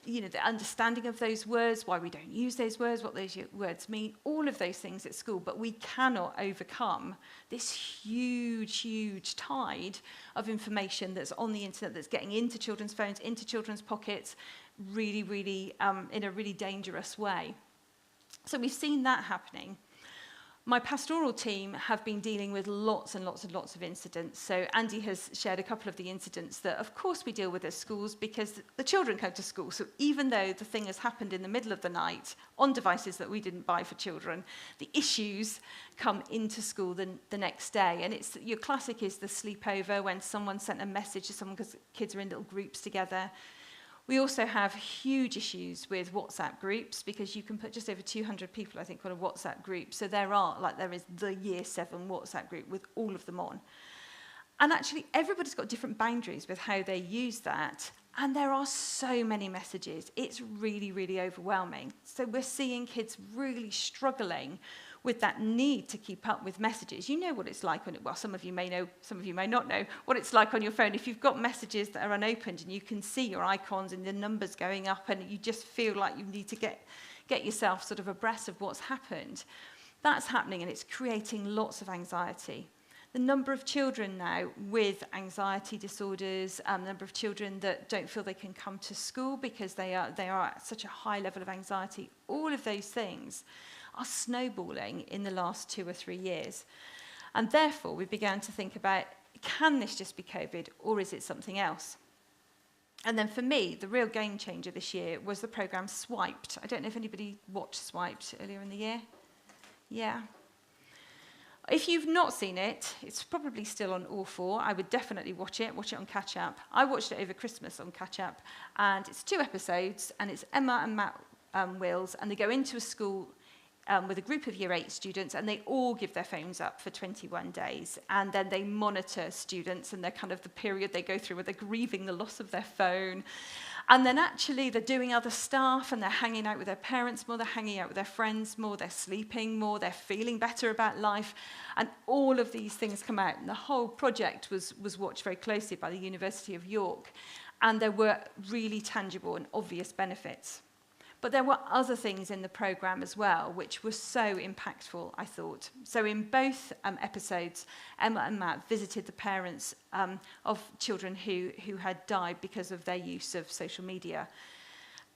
the understanding of those words, why we don't use those words, what those words mean, all of those things at school, but we cannot overcome this huge tide of information that's on the internet, that's getting into children's phones, into children's pockets, really in a really dangerous way. So we've seen that happening. My pastoral team have been dealing with lots and lots of incidents. So Andy has shared a couple of the incidents that, of course, we deal with as schools because the children come to school. So even though the thing has happened in the middle of the night on devices that we didn't buy for children, the issues come into school the next day. And your classic is the sleepover, when someone sent a message to someone because kids are in little groups together. We also have huge issues with WhatsApp groups, because you can put just over 200 people, I think, on a WhatsApp group. So there is the Year 7 WhatsApp group with all of them on. And actually, everybody's got different boundaries with how they use that. And there are so many messages. It's really overwhelming. So we're seeing kids really struggling with that need to keep up with messages. You know what it's like on it. Well, some of you may know, some of you may not know what it's like on your phone. If you've got messages that are unopened and you can see your icons and the numbers going up, and you just feel like you need to get yourself sort of abreast of what's happened, that's happening, and it's creating lots of anxiety. The number of children now with anxiety disorders, the number of children that don't feel they can come to school because they are at such a high level of anxiety, all of those things are snowballing in the last 2 or 3 years. And therefore, we began to think about, can this just be COVID, or is it something else? And then for me, the real game changer this year was the programme Swiped. I don't know if anybody watched Swiped earlier in the year. Yeah. If you've not seen it, it's probably still on All 4. I would definitely watch it on catch-up. I watched it over Christmas on catch-up, and it's 2 episodes, and it's Emma and Matt Wills, and they go into a school with a group of Year 8 students, and they all give their phones up for 21 days. And then they monitor students, and they're kind of the period they go through where they're grieving the loss of their phone. And then actually they're doing other stuff, and they're hanging out with their parents more, they're hanging out with their friends more, they're sleeping more, they're feeling better about life. And all of these things come out. And the whole project was watched very closely by the University of York. And there were really tangible and obvious benefits. But there were other things in the programme as well, which were so impactful, I thought. So in both episodes, Emma and Matt visited the parents of children who had died because of their use of social media.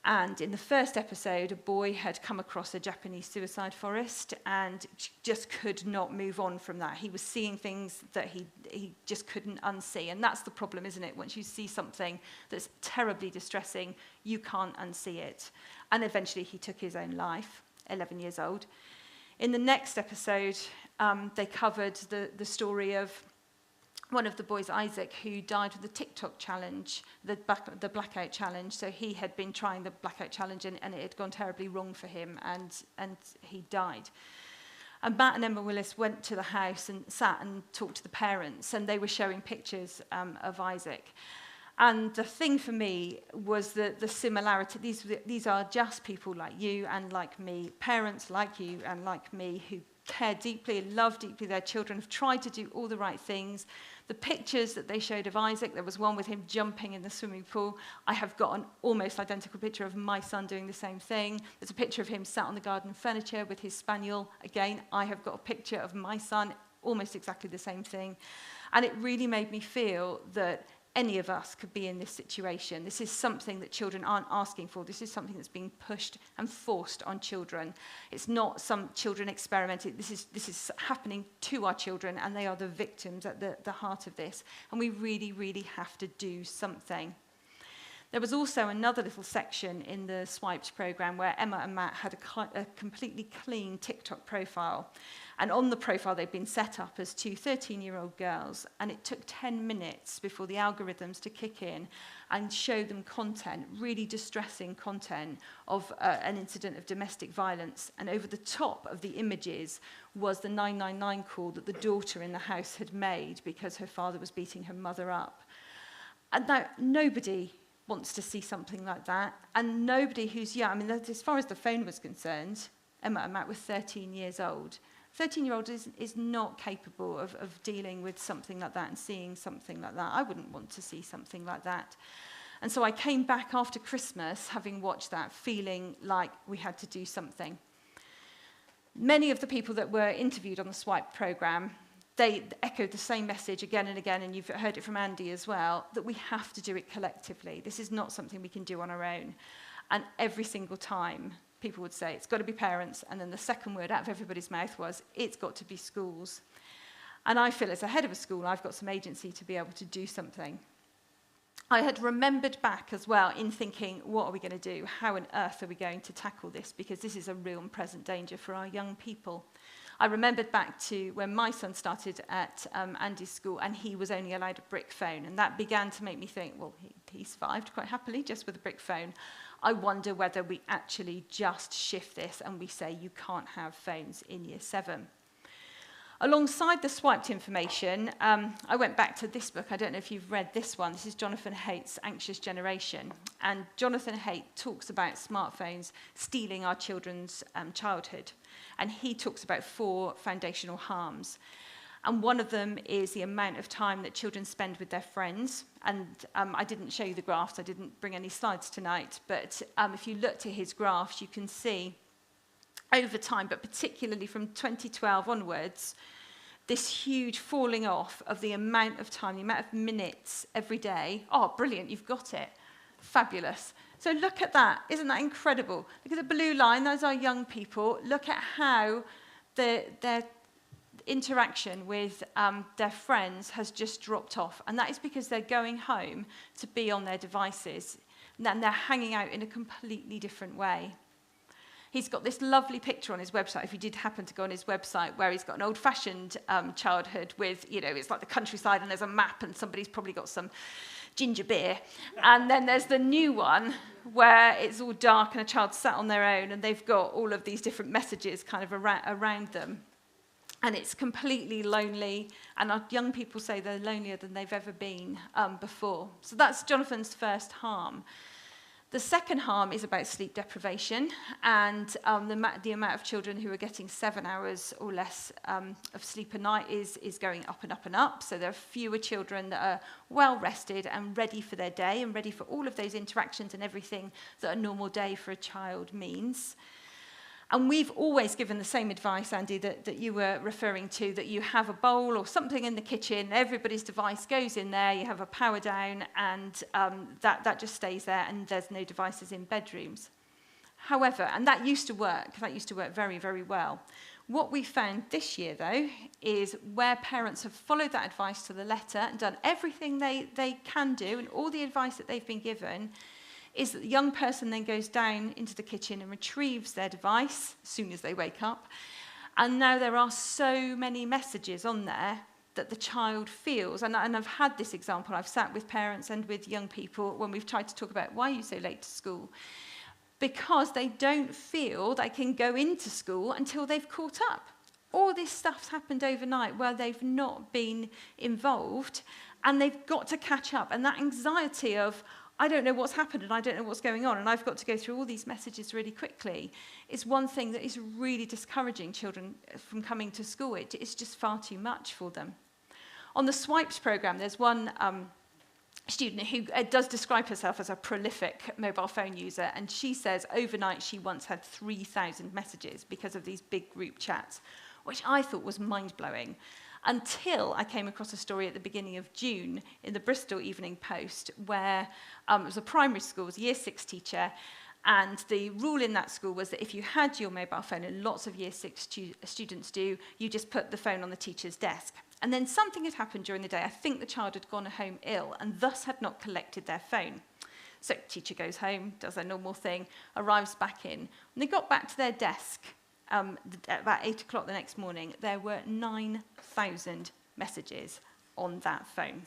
And in the first episode, a boy had come across a Japanese suicide forest and just could not move on from that. He was seeing things that he just couldn't unsee. And that's the problem, isn't it? Once you see something that's terribly distressing, you can't unsee it. And eventually he took his own life, 11 years old. In the next episode, they covered the story of one of the boys, Isaac, who died with the TikTok challenge, the blackout challenge. So he had been trying the blackout challenge and it had gone terribly wrong for him and he died. And Matt and Emma Willis went to the house and sat and talked to the parents, and they were showing pictures of Isaac. And the thing for me was the similarity. These are just people like you and like me, parents like you and like me, who care deeply, love deeply their children, have tried to do all the right things. The pictures that they showed of Isaac, there was one with him jumping in the swimming pool. I have got an almost identical picture of my son doing the same thing. There's a picture of him sat on the garden furniture with his spaniel. Again, I have got a picture of my son, almost exactly the same thing. And it really made me feel that any of us could be in this situation. This is something that children aren't asking for. This is something that's being pushed and forced on children. It's not some children experimenting. This is happening to our children, and they are the victims at the heart of this. And we really, really have to do something. There was also another little section in the Swiped programme where Emma and Matt had a completely clean TikTok profile. And on the profile, they'd been set up as two 13-year-old girls, and it took 10 minutes before the algorithms to kick in and show them content, really distressing content of an incident of domestic violence. And over the top of the images was the 999 call that the daughter in the house had made because her father was beating her mother up. And now, nobody wants to see something like that, and nobody who's young, I mean, as far as the phone was concerned, Emma and Matt were 13 years old. 13-year-old is not capable of dealing with something like that and seeing something like that. I wouldn't want to see something like that. And so I came back after Christmas, having watched that, feeling like we had to do something. Many of the people that were interviewed on the Swipe programme, they echoed the same message again and again, and you've heard it from Andy as well, that we have to do it collectively. This is not something we can do on our own. And every single time, people would say, it's got to be parents, and then the second word out of everybody's mouth was, it's got to be schools. And I feel as a head of a school, I've got some agency to be able to do something. I had remembered back as well in thinking, what are we going to do? How on earth are we going to tackle this? Because this is a real and present danger for our young people. I remembered back to when my son started at Andy's school, and he was only allowed a brick phone. And that began to make me think, well, he survived quite happily just with a brick phone. I wonder whether we actually just shift this and we say you can't have phones in Year 7. Alongside the swiped information, I went back to this book. I don't know if you've read this one. This is Jonathan Haidt's Anxious Generation. And Jonathan Haidt talks about smartphones stealing our children's childhood. And he talks about 4 foundational harms. And one of them is the amount of time that children spend with their friends. And I didn't show you the graphs. I didn't bring any slides tonight. But if you look to his graphs, you can see over time, but particularly from 2012 onwards, this huge falling off of the amount of time, the amount of minutes every day. Oh, brilliant, you've got it. Fabulous. So look at that. Isn't that incredible? Look at the blue line. Those are young people. Look at how their interaction with their friends has just dropped off. And that is because they're going home to be on their devices. And they're hanging out in a completely different way. He's got this lovely picture on his website, if you did happen to go on his website, where he's got an old-fashioned childhood with, you know, it's like the countryside and there's a map and somebody's probably got some ginger beer. And then there's the new one where it's all dark and a child sat on their own and they've got all of these different messages kind of around them. And it's completely lonely, and our young people say they're lonelier than they've ever been before. So that's Jonathan's first harm. The second harm is about sleep deprivation, and the amount of children who are getting 7 hours or less of sleep a night is going up and up and up. So there are fewer children that are well rested and ready for their day and ready for all of those interactions and everything that a normal day for a child means. And we've always given the same advice, Andy, that you were referring to, that you have a bowl or something in the kitchen, everybody's device goes in there, you have a power down, and that just stays there, and there's no devices in bedrooms. However, and that used to work very, very well. What we found this year, though, is where parents have followed that advice to the letter and done everything they can do, and all the advice that they've been given, is that the young person then goes down into the kitchen and retrieves their device as soon as they wake up. And now there are so many messages on there that the child feels, and I've had this example, I've sat with parents and with young people when we've tried to talk about why are you so late to school, because they don't feel they can go into school until they've caught up. All this stuff's happened overnight where they've not been involved, and they've got to catch up, and that anxiety of, I don't know what's happened and I don't know what's going on and I've got to go through all these messages really quickly, is one thing that is really discouraging children from coming to school. It's just far too much for them. On the Swipes programme, there's one student who does describe herself as a prolific mobile phone user, and she says overnight she once had 3,000 messages because of these big group chats, which I thought was mind-blowing. Until I came across a story at the beginning of June in the Bristol Evening Post where it was a primary school, it was a year 6 teacher, and the rule in that school was that if you had your mobile phone, and lots of year 6 students do, you just put the phone on the teacher's desk. And then something had happened during the day. I think the child had gone home ill and thus had not collected their phone. So teacher goes home, does their normal thing, arrives back in. When they got back to their desk, at about 8 o'clock the next morning, there were 9,000 messages on that phone.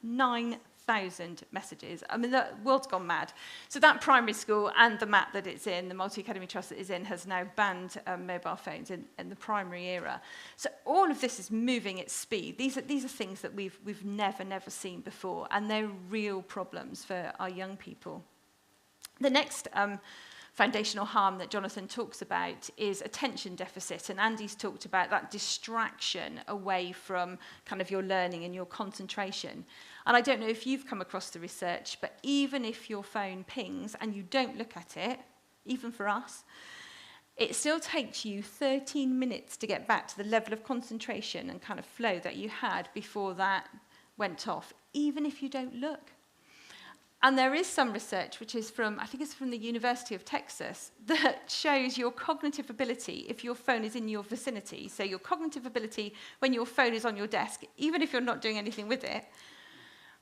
9,000 messages. I mean, the world's gone mad. So that primary school and the MAT that it's in, the Multi-Academy Trust that it's in, has now banned mobile phones in the primary era. So all of this is moving at speed. These are things that we've never seen before, and they're real problems for our young people. The next foundational harm that Jonathan talks about is attention deficit, and Andy's talked about that distraction away from kind of your learning and your concentration. And I don't know if you've come across the research, but even if your phone pings and you don't look at it, even for us, it still takes you 13 minutes to get back to the level of concentration and kind of flow that you had before that went off, even if you don't look. And there is some research, which is from, I think it's from the University of Texas, that shows your cognitive ability if your phone is in your vicinity. So your cognitive ability when your phone is on your desk, even if you're not doing anything with it,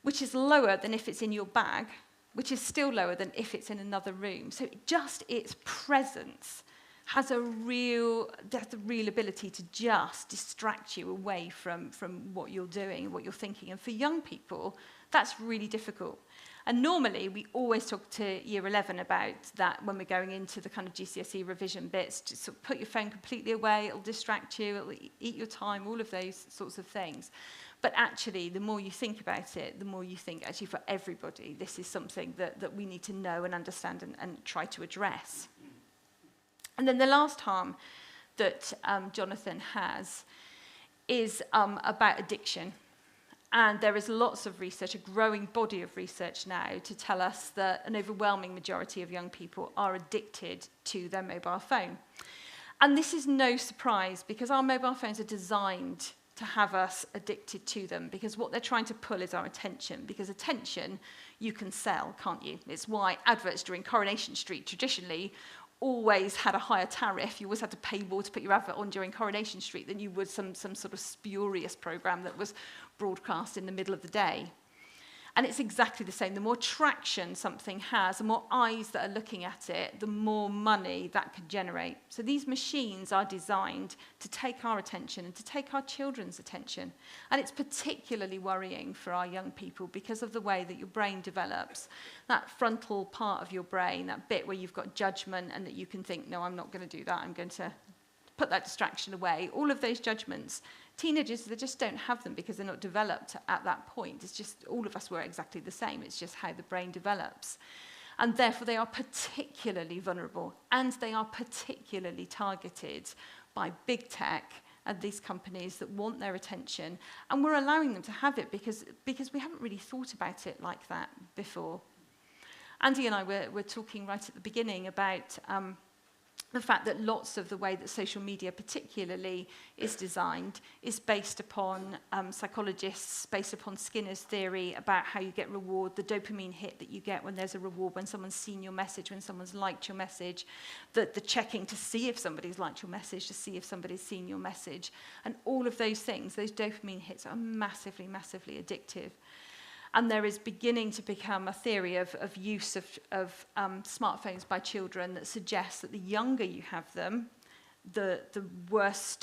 which is lower than if it's in your bag, which is still lower than if it's in another room. So just its presence has the real ability to just distract you away from what you're doing, what you're thinking. And for young people, that's really difficult. And normally, we always talk to Year 11 about that when we're going into the kind of GCSE revision bits. Just sort of put your phone completely away, it'll distract you, it'll eat your time, all of those sorts of things. But actually, the more you think about it, the more you think, actually, for everybody, this is something that we need to know and understand and try to address. And then the last harm that Jonathan has is about addiction. And there is lots of research, a growing body of research now, to tell us that an overwhelming majority of young people are addicted to their mobile phone. And this is no surprise, because our mobile phones are designed to have us addicted to them, because what they're trying to pull is our attention, because attention you can sell, can't you? It's why adverts during Coronation Street traditionally always had a higher tariff. You always had to pay more to put your advert on during Coronation Street than you would some sort of spurious programme that was broadcast in the middle of the day. And it's exactly the same. The more traction something has, the more eyes that are looking at it, the more money that could generate. So these machines are designed to take our attention and to take our children's attention. And it's particularly worrying for our young people because of the way that your brain develops. That frontal part of your brain, that bit where you've got judgment and that you can think, no, I'm not going to do that, I'm going to put that distraction away. All of those judgments, teenagers, they just don't have them because they're not developed at that point. It's just, all of us were exactly the same. It's just how the brain develops. And therefore, they are particularly vulnerable, and they are particularly targeted by big tech and these companies that want their attention. And we're allowing them to have it because we haven't really thought about it like that before. Andy and I were talking right at the beginning about the fact that lots of the way that social media particularly is designed is based upon psychologists, based upon Skinner's theory about how you get reward, the dopamine hit that you get when there's a reward, when someone's seen your message, when someone's liked your message, the checking to see if somebody's liked your message, to see if somebody's seen your message. And all of those things, those dopamine hits are massively, massively addictive. And there is beginning to become a theory of use of smartphones by children that suggests that the younger you have them, the worse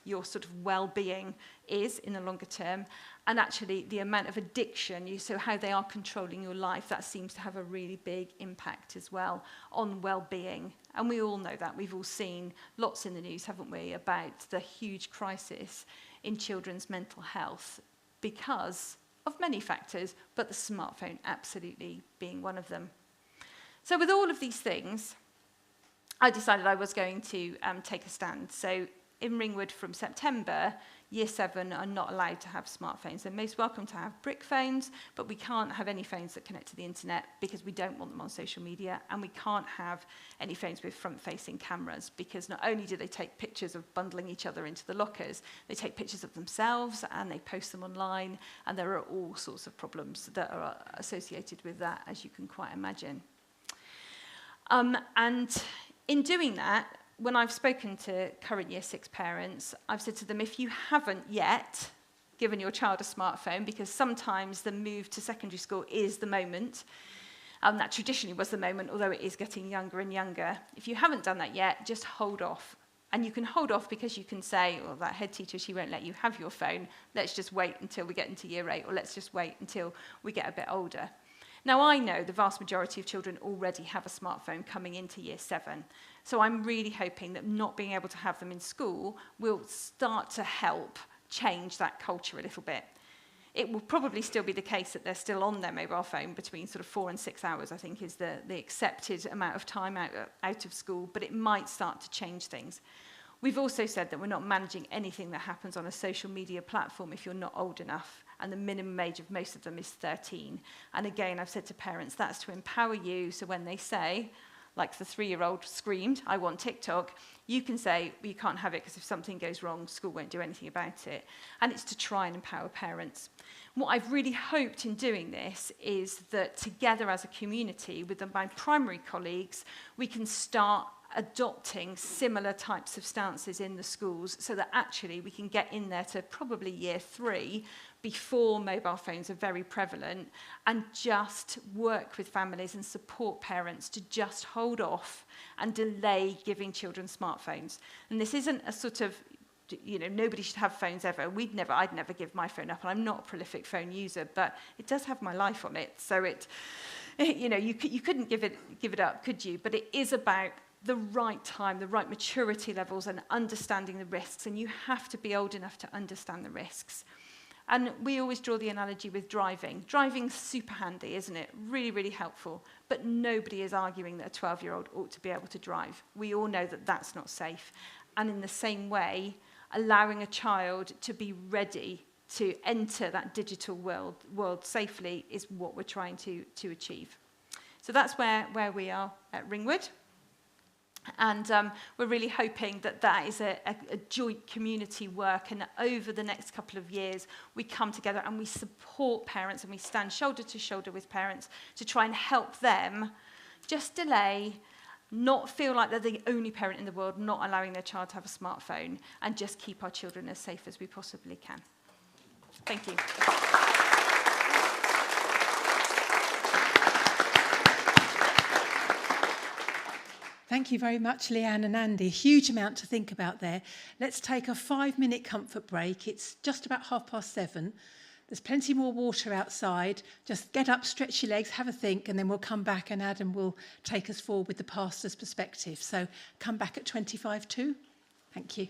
your sort of well-being is in the longer term. And actually, the amount of addiction, so how they are controlling your life, that seems to have a really big impact as well on well-being. And we all know that. We've all seen lots in the news, haven't we, about the huge crisis in children's mental health because of many factors, but the smartphone absolutely being one of them. So with all of these things, I decided I was going to take a stand. So in Ringwood from September, Year 7 are not allowed to have smartphones. They're most welcome to have brick phones, but we can't have any phones that connect to the internet because we don't want them on social media, and we can't have any phones with front-facing cameras because not only do they take pictures of bundling each other into the lockers, they take pictures of themselves and they post them online, and there are all sorts of problems that are associated with that, as you can quite imagine. And in doing that, when I've spoken to current Year 6 parents, I've said to them, if you haven't yet given your child a smartphone, because sometimes the move to secondary school is the moment, that traditionally was the moment, although it is getting younger and younger. If you haven't done that yet, just hold off. And you can hold off because you can say, well, that head teacher, she won't let you have your phone. Let's just wait until we get into Year 8, or let's just wait until we get a bit older. Now, I know the vast majority of children already have a smartphone coming into Year 7. So I'm really hoping that not being able to have them in school will start to help change that culture a little bit. It will probably still be the case that they're still on their mobile phone between sort of 4 and 6 hours, I think, is the accepted amount of time out of school, but it might start to change things. We've also said that we're not managing anything that happens on a social media platform if you're not old enough, and the minimum age of most of them is 13. And again, I've said to parents, that's to empower you, so when they say, like the 3-year-old screamed, I want TikTok, you can say, well, you can't have it because if something goes wrong, school won't do anything about it. And it's to try and empower parents. What I've really hoped in doing this is that together as a community with my primary colleagues, we can start adopting similar types of stances in the schools so that actually we can get in there to probably Year 3 before mobile phones are very prevalent, and just work with families and support parents to just hold off and delay giving children smartphones. And this isn't a sort of, you know, nobody should have phones ever. I'd never give my phone up, and I'm not a prolific phone user, but it does have my life on it. So you know, you couldn't give it up, could you? But it is about the right time, the right maturity levels, and understanding the risks. And you have to be old enough to understand the risks. And we always draw the analogy with driving. Driving's super handy, isn't it? Really, really helpful. But nobody is arguing that a 12-year-old ought to be able to drive. We all know that that's not safe. And in the same way, allowing a child to be ready to enter that digital world safely is what we're trying to achieve. So that's where we are at Ringwood. And we're really hoping that that is a joint community work, and that over the next couple of years we come together and we support parents and we stand shoulder to shoulder with parents to try and help them just delay, not feel like they're the only parent in the world not allowing their child to have a smartphone, and just keep our children as safe as we possibly can. Thank you. Thank you very much, Leanne and Andy. A huge amount to think about there. Let's take a 5-minute comfort break. It's just about 7:30. There's plenty more water outside. Just get up, stretch your legs, have a think, and then we'll come back and Adam will take us forward with the pastor's perspective. So come back at 25 to. Thank you.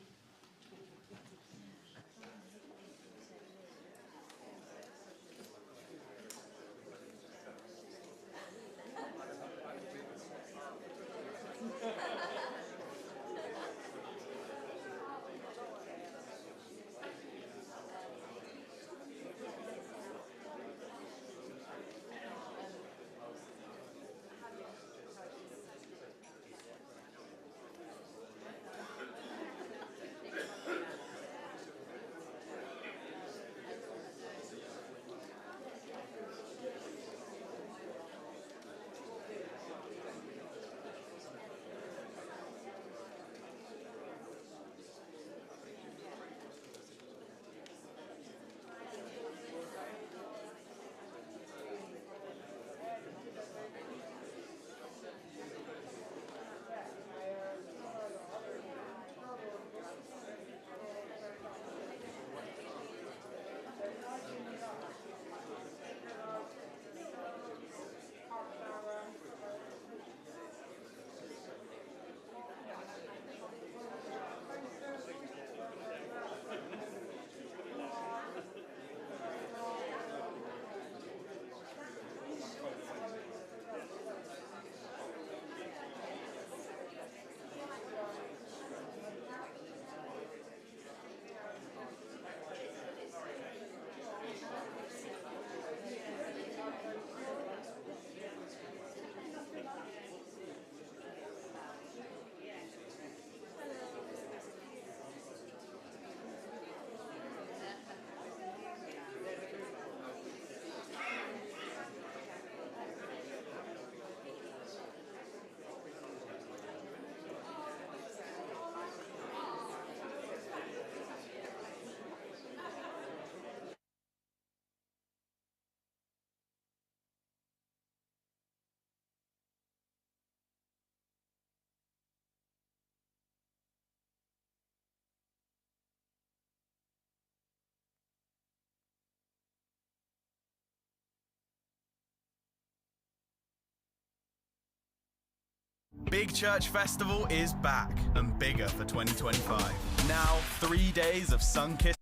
Big Church Festival is back and bigger for 2025. Now, 3 days of sun-kissed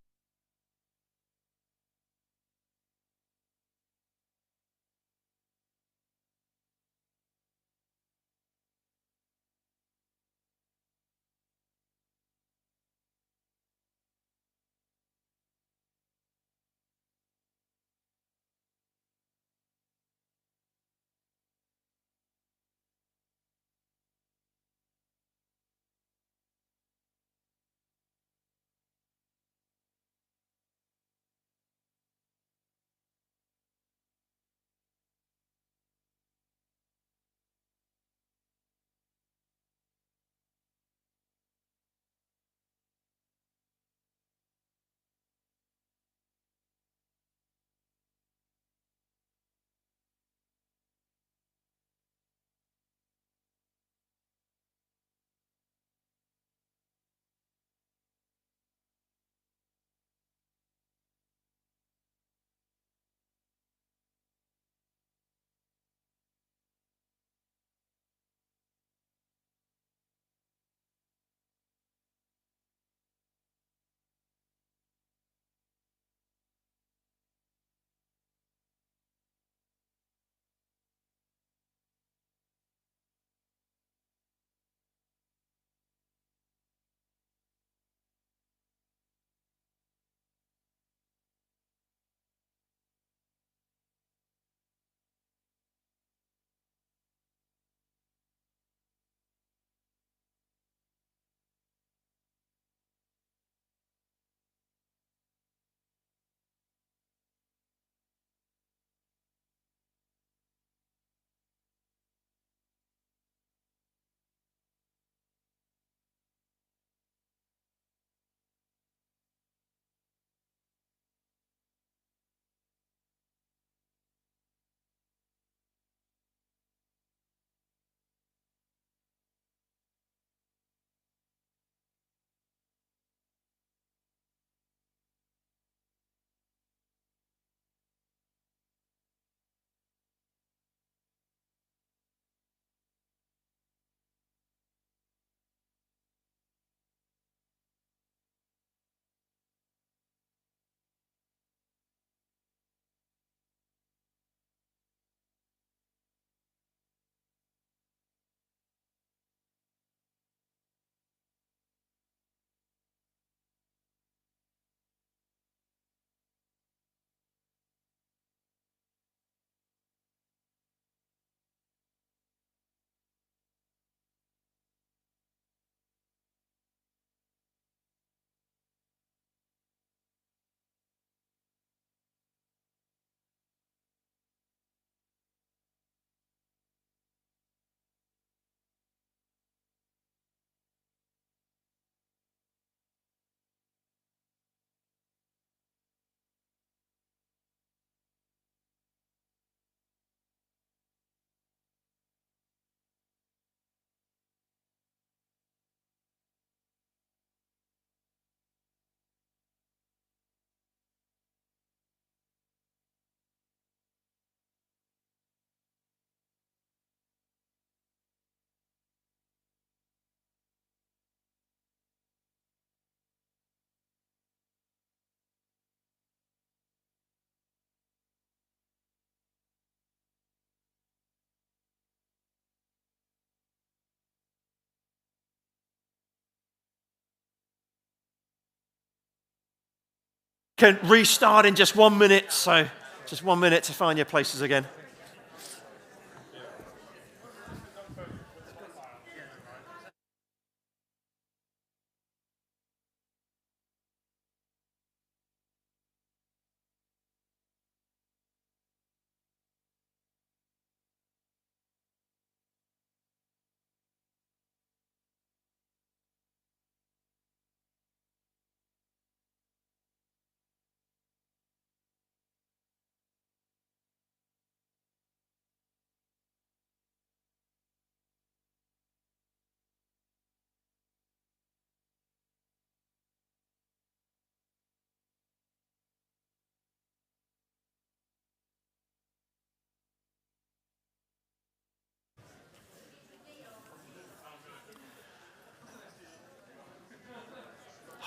can restart in just 1 minute, so just 1 minute to find your places again.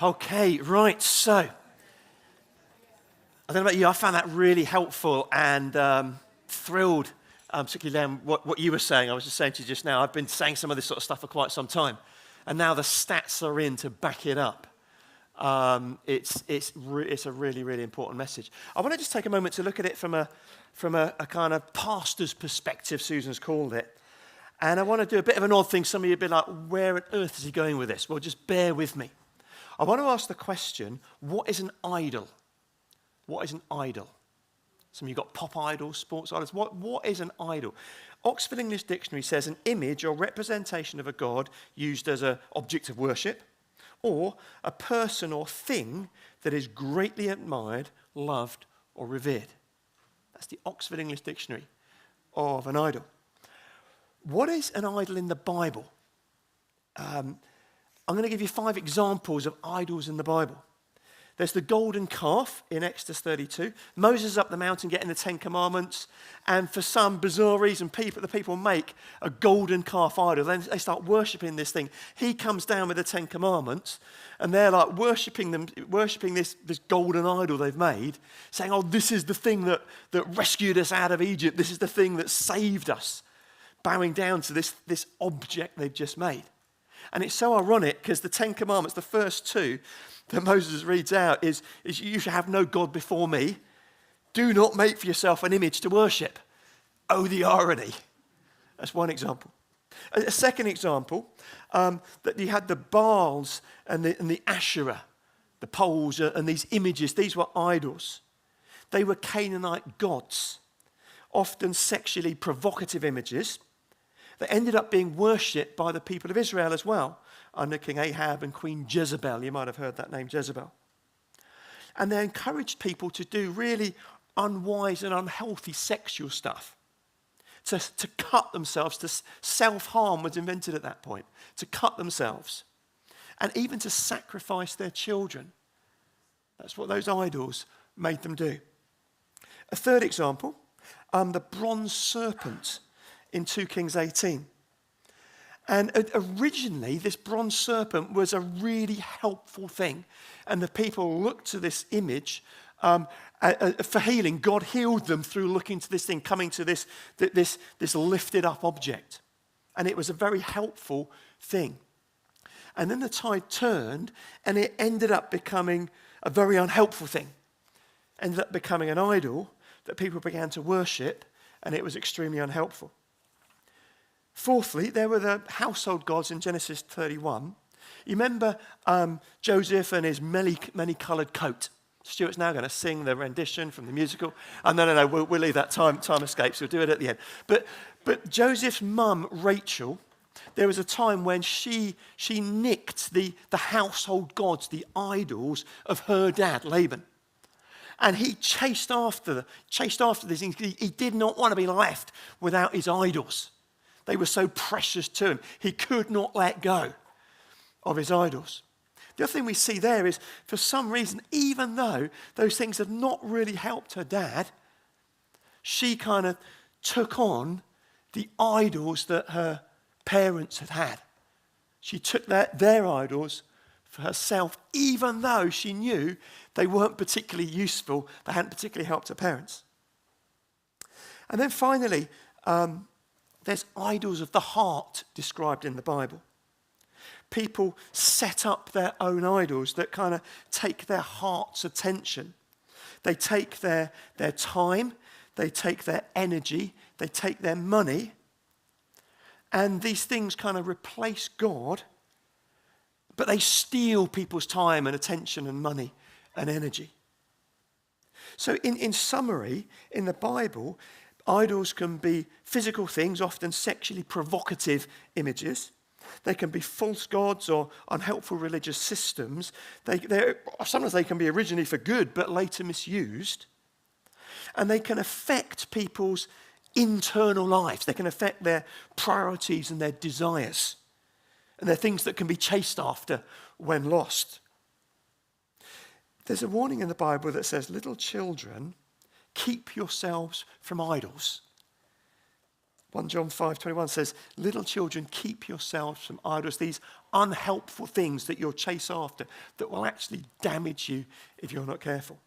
Okay, right, so I don't know about you, I found that really helpful and thrilled, particularly then what you were saying. I was just saying to you just now, I've been saying some of this sort of stuff for quite some time, and now the stats are in to back it up. It's a really, really important message. I want to just take a moment to look at it from a kind of pastor's perspective, Susan's called it. And I want to do a bit of an odd thing. Some of you will be like, where on earth is he going with this? Well, just bear with me. I want to ask the question, what is an idol? What is an idol? Some of you got pop idols, sports idols. What is an idol? Oxford English Dictionary says an image or representation of a god used as an object of worship, or a person or thing that is greatly admired, loved, or revered. That's the Oxford English Dictionary of an idol. What is an idol in the Bible? I'm going to give you 5 examples of idols in the Bible. There's the golden calf in Exodus 32. Moses is up the mountain getting the 10 Commandments, and for some bizarre reason, the people make a golden calf idol. Then they start worshipping this thing. He comes down with the 10 Commandments, and they're like worshipping this golden idol they've made, saying, "Oh, this is the thing that rescued us out of Egypt. This is the thing that saved us," bowing down to this object they've just made. And it's so ironic because the 10 Commandments, the first 2 that Moses reads out is you shall have no God before me. Do not make for yourself an image to worship. Oh, the irony. That's one example. A second example, that you had the Baals and the Asherah, the poles and these images. These were idols. They were Canaanite gods, often sexually provocative images. They ended up being worshipped by the people of Israel as well, under King Ahab and Queen Jezebel. You might have heard that name, Jezebel. And they encouraged people to do really unwise and unhealthy sexual stuff, to cut themselves. Self-harm was invented at that point, to cut themselves, and even to sacrifice their children. That's what those idols made them do. A third example, the bronze serpent in 2 Kings 18. And originally, this bronze serpent was a really helpful thing. And the people looked to this image for healing. God healed them through looking to this thing, coming to this lifted up object. And it was a very helpful thing. And then the tide turned, and it ended up becoming a very unhelpful thing. Ended up becoming an idol that people began to worship, and it was extremely unhelpful. Fourthly, there were the household gods in Genesis 31. You remember Joseph and his many-coloured coat? Stuart's now going to sing the rendition from the musical. Oh, no, we'll leave that. Time escapes. We'll do it at the end. But Joseph's mum, Rachel, there was a time when she nicked the household gods, the idols of her dad, Laban. And he chased after these things. He did not want to be left without his idols. They were so precious to him. He could not let go of his idols. The other thing we see there is, for some reason, even though those things had not really helped her dad, she kind of took on the idols that her parents had had. She took their idols for herself, even though she knew they weren't particularly useful, they hadn't particularly helped her parents. And then finally, there's idols of the heart described in the Bible. People set up their own idols that kind of take their heart's attention. They take their time, they take their energy, they take their money, and these things kind of replace God, but they steal people's time and attention and money and energy. So in summary, in the Bible, idols can be physical things, often sexually provocative images. They can be false gods or unhelpful religious systems. Sometimes they can be originally for good, but later misused. And they can affect people's internal lives. They can affect their priorities and their desires. And they're things that can be chased after when lost. There's a warning in the Bible that says, little children, keep yourselves from idols. 1 John 5:21 says, little children, keep yourselves from idols. These unhelpful things that you'll chase after that will actually damage you if you're not careful.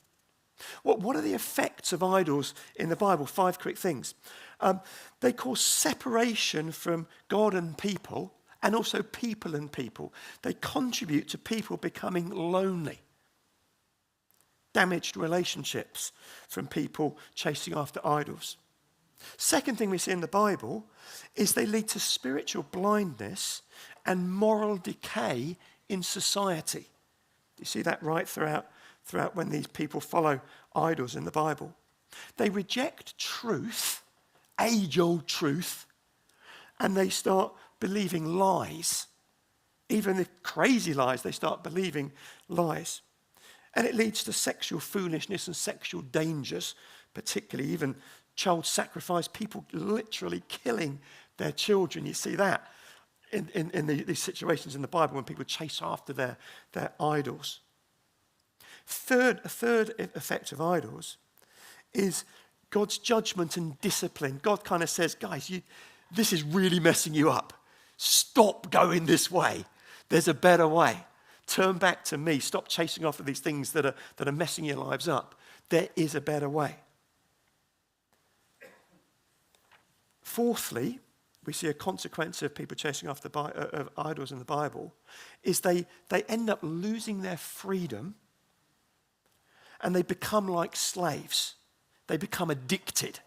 What are the effects of idols in the Bible? 5 quick things. They cause separation from God and people, and also people and people. They contribute to people becoming lonely. Damaged relationships from people chasing after idols. Second thing we see in the Bible is they lead to spiritual blindness and moral decay in society. You see that right throughout when these people follow idols in the Bible. They reject truth, age-old truth, and they start believing lies. Even the crazy lies, they start believing lies. And it leads to sexual foolishness and sexual dangers, particularly even child sacrifice, people literally killing their children. You see that in these situations in the Bible when people chase after their idols. A third effect of idols is God's judgment and discipline. God kind of says, guys, this is really messing you up. Stop going this way. There's a better way. Turn back to me. Stop chasing after these things that are messing your lives up. There is a better way. Fourthly, we see a consequence of people chasing after idols in the Bible is they end up losing their freedom and they become like slaves. They become addicted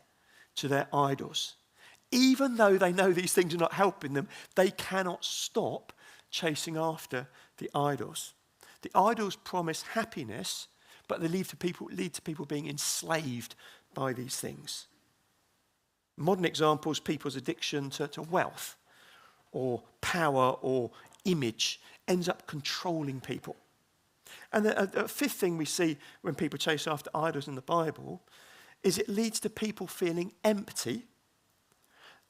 to their idols. Even though they know these things are not helping them, they cannot stop chasing after the idols. The idols promise happiness, but they lead to people being enslaved by these things. Modern examples, people's addiction to wealth or power or image ends up controlling people. And the fifth thing we see when people chase after idols in the Bible is it leads to people feeling empty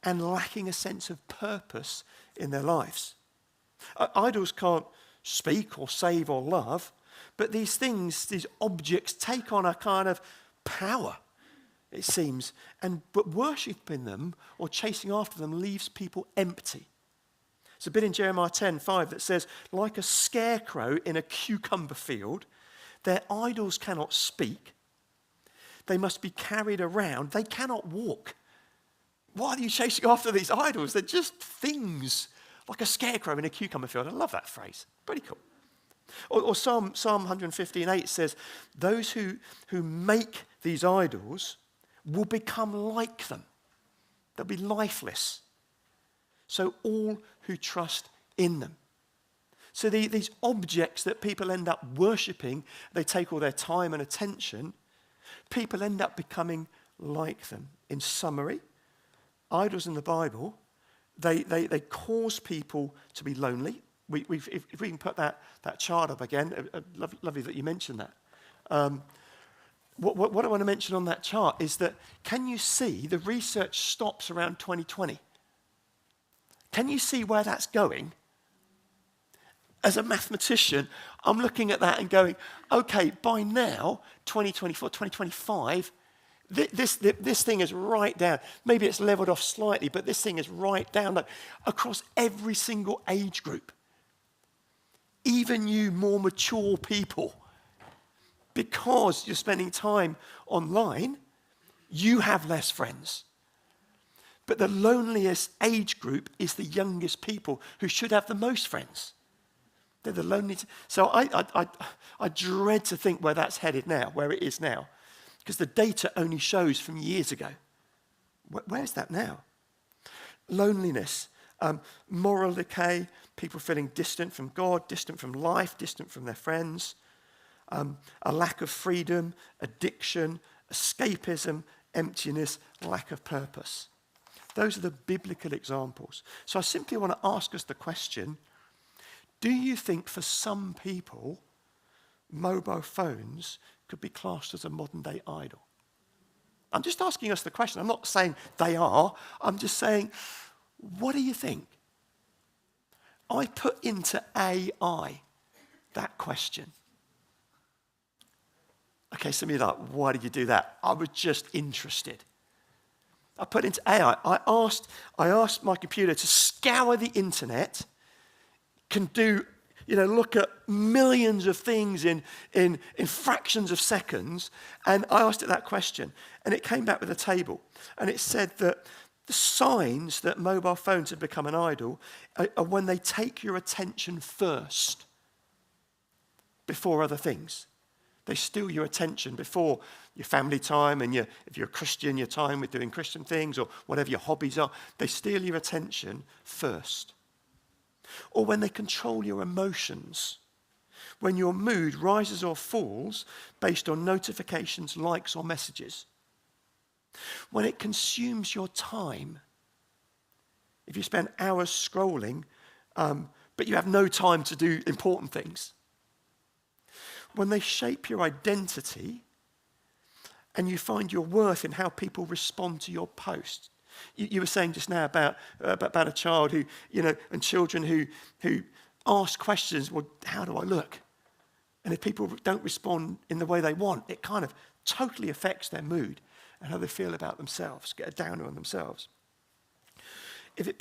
and lacking a sense of purpose in their lives. Idols can't speak or save or love, but these things, these objects take on a kind of power, it seems, but worshipping them or chasing after them leaves people empty. There's a bit in Jeremiah 10:5 that says, like a scarecrow in a cucumber field, their idols cannot speak. They must be carried around. They cannot walk. Why are you chasing after these idols? They're just things, like a scarecrow in a cucumber field. I love that phrase. Pretty cool. Or Psalm 115:8 says, those who make these idols will become like them. They'll be lifeless. So all who trust in them. So these objects that people end up worshipping, they take all their time and attention, people end up becoming like them. In summary, idols in the Bible, they cause people to be lonely. If we can put that chart up again, lovely that you mentioned that. What I want to mention on that chart is that, can you see the research stops around 2020? Can you see where that's going? As a mathematician, I'm looking at that and going, okay, by now, 2024, 2025, this thing is right down. Maybe it's leveled off slightly, but this thing is right down across every single age group. Even you more mature people, because you're spending time online, you have less friends. But the loneliest age group is the youngest people who should have the most friends. They're the loneliest. So I dread to think where that's headed now, where it is now. Because the data only shows from years ago. Where's that now? Loneliness, moral decay, people feeling distant from God, distant from life, distant from their friends, a lack of freedom, addiction, escapism, emptiness, lack of purpose. Those are the biblical examples. So I simply want to ask us the question, do you think for some people, mobile phones could be classed as a modern day idol? I'm just asking us the question. I'm not saying they are. I'm just saying, what do you think? I put into AI that question. Okay, some of you are like, why did you do that? I was just interested. I put into AI. I asked my computer to scour the internet, can do, look at millions of things in fractions of seconds. And I asked it that question, and it came back with a table. And it said that the signs that mobile phones have become an idol are when they take your attention first before other things. They steal your attention before your family time and if you're a Christian, your time with doing Christian things or whatever your hobbies are. They steal your attention first. Or when they control your emotions, when your mood rises or falls based on notifications, likes, or messages. When it consumes your time. If you spend hours scrolling, but you have no time to do important things. When they shape your identity and you find your worth in how people respond to your posts. You were saying just now about a child who, and children who ask questions, well, how do I look? And if people don't respond in the way they want, it kind of totally affects their mood and how they feel about themselves, get a downer on themselves. If it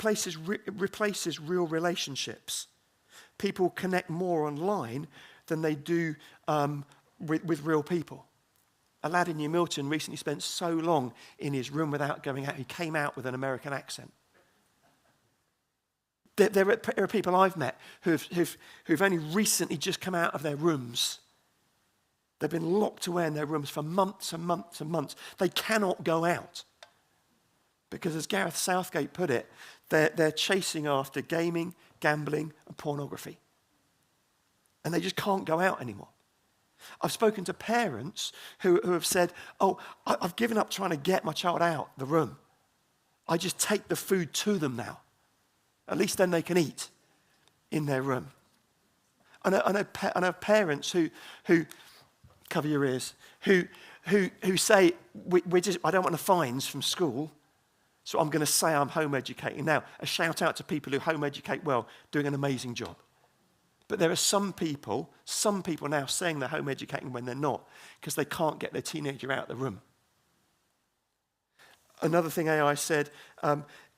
replaces real relationships, people connect more online than they do with real people. A lad in New Milton recently spent so long in his room without going out, he came out with an American accent. There are people I've met who've only recently just come out of their rooms. They've been locked away in their rooms for months and months and months. They cannot go out. Because as Gareth Southgate put it, they're chasing after gaming, gambling, and pornography. And they just can't go out anymore. I've spoken to parents who have said, I've given up trying to get my child out the room. I just take the food to them now. At least then they can eat in their room. I know parents who cover your ears, who say, I don't want the fines from school, so I'm going to say I'm home educating. Now, a shout out to people who home educate well, doing an amazing job. But there are some people now saying they're home educating when they're not, because they can't get their teenager out of the room. Another thing AI said,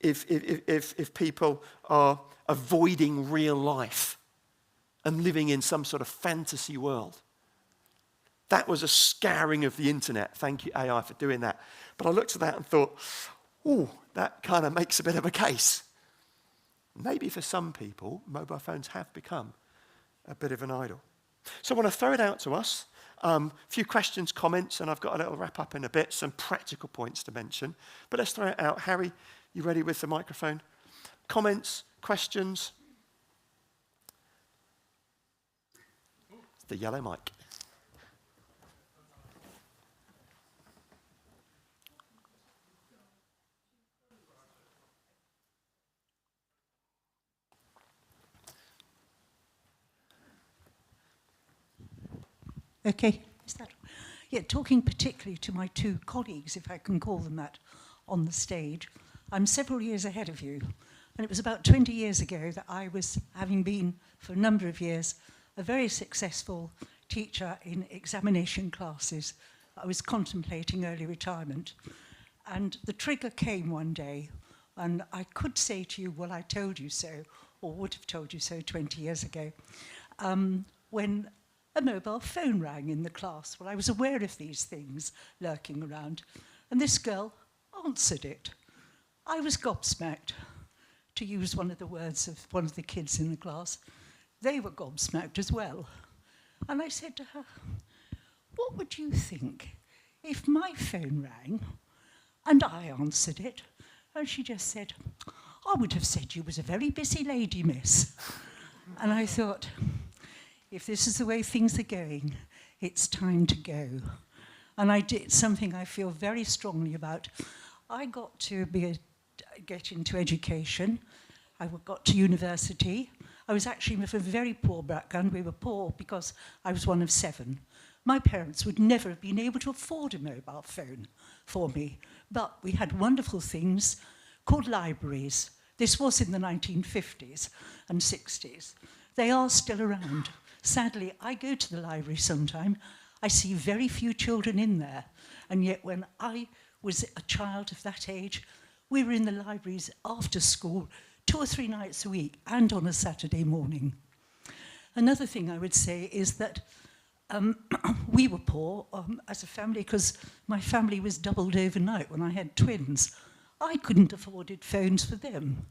if people are avoiding real life and living in some sort of fantasy world, that was a scouring of the internet. Thank you, AI, for doing that. But I looked at that and thought, that kind of makes a bit of a case. Maybe for some people, mobile phones have become a bit of an idol. So I want to throw it out to us. A few questions, comments, and I've got a little wrap up in a bit, some practical points to mention. But let's throw it out. Harry, you ready with the microphone? Comments, questions? It's the yellow mic. Okay, is that? Yeah, talking particularly to my two colleagues, if I can call them that, on the stage, I'm several years ahead of you. And it was about 20 years ago that I was, having been for a number of years, a very successful teacher in examination classes. I was contemplating early retirement. And the trigger came one day, and I could say to you, well, I told you so, or would have told you so 20 years ago, when a mobile phone rang in the class. Well, I was aware of these things lurking around, and this girl answered it. I was gobsmacked, to use one of the words of one of the kids in the class. They were gobsmacked as well. And I said to her, what would you think if my phone rang and I answered it? And she just said, I would have said you was a very busy lady, miss. And I thought, if this is the way things are going, it's time to go. And I did something I feel very strongly about. I got to get into education. I got to university. I was actually from a very poor background. We were poor because I was one of 7. My parents would never have been able to afford a mobile phone for me. But we had wonderful things called libraries. This was in the 1950s and 60s. They are still around. Sadly, I go to the library sometime. I see very few children in there. And yet when I was a child of that age, we were in the libraries after school 2 or 3 nights a week and on a Saturday morning. Another thing I would say is that we were poor as a family because my family was doubled overnight when I had twins. I couldn't afford phones for them.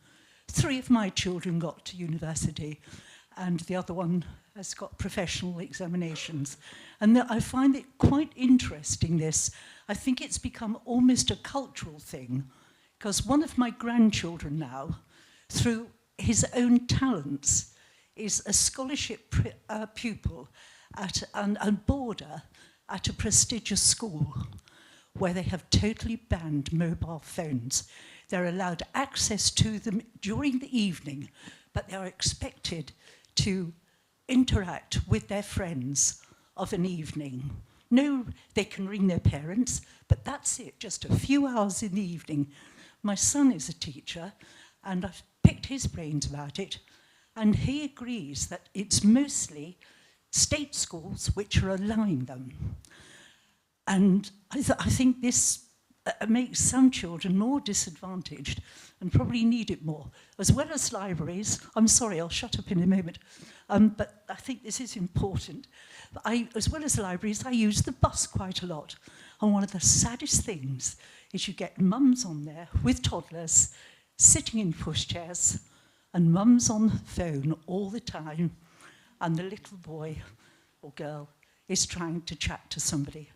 3 of my children got to university and the other one has got professional examinations. And I find it quite interesting, this. I think it's become almost a cultural thing because one of my grandchildren now, through his own talents, is a scholarship pupil at a boarder at a prestigious school where they have totally banned mobile phones. They're allowed access to them during the evening, but they are expected to interact with their friends of an evening. No, they can ring their parents, but that's it, just a few hours in the evening. My son is a teacher, and I've picked his brains about it, and he agrees that it's mostly state schools which are allowing them. And I think this makes some children more disadvantaged and probably need it more, as well as libraries. I'm sorry, I'll shut up in a moment, but I think this is important. As well as libraries, I use the bus quite a lot. And one of the saddest things is you get mums on there with toddlers sitting in pushchairs and mum's on the phone all the time, and the little boy or girl is trying to chat to somebody.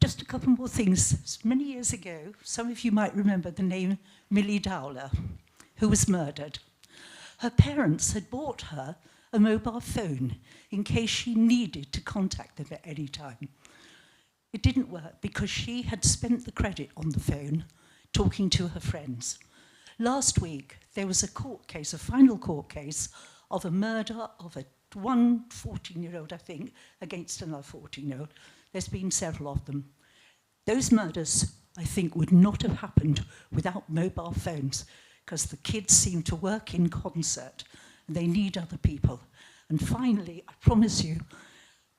Just a couple more things. Many years ago, some of you might remember the name Millie Dowler, who was murdered. Her parents had bought her a mobile phone in case she needed to contact them at any time. It didn't work because she had spent the credit on the phone talking to her friends. Last week, there was a court case, a final court case, of a murder of one 14-year-old, I think, against another 14-year-old. There's been several of them. Those murders, I think, would not have happened without mobile phones because the kids seem to work in concert and they need other people. And finally, I promise you,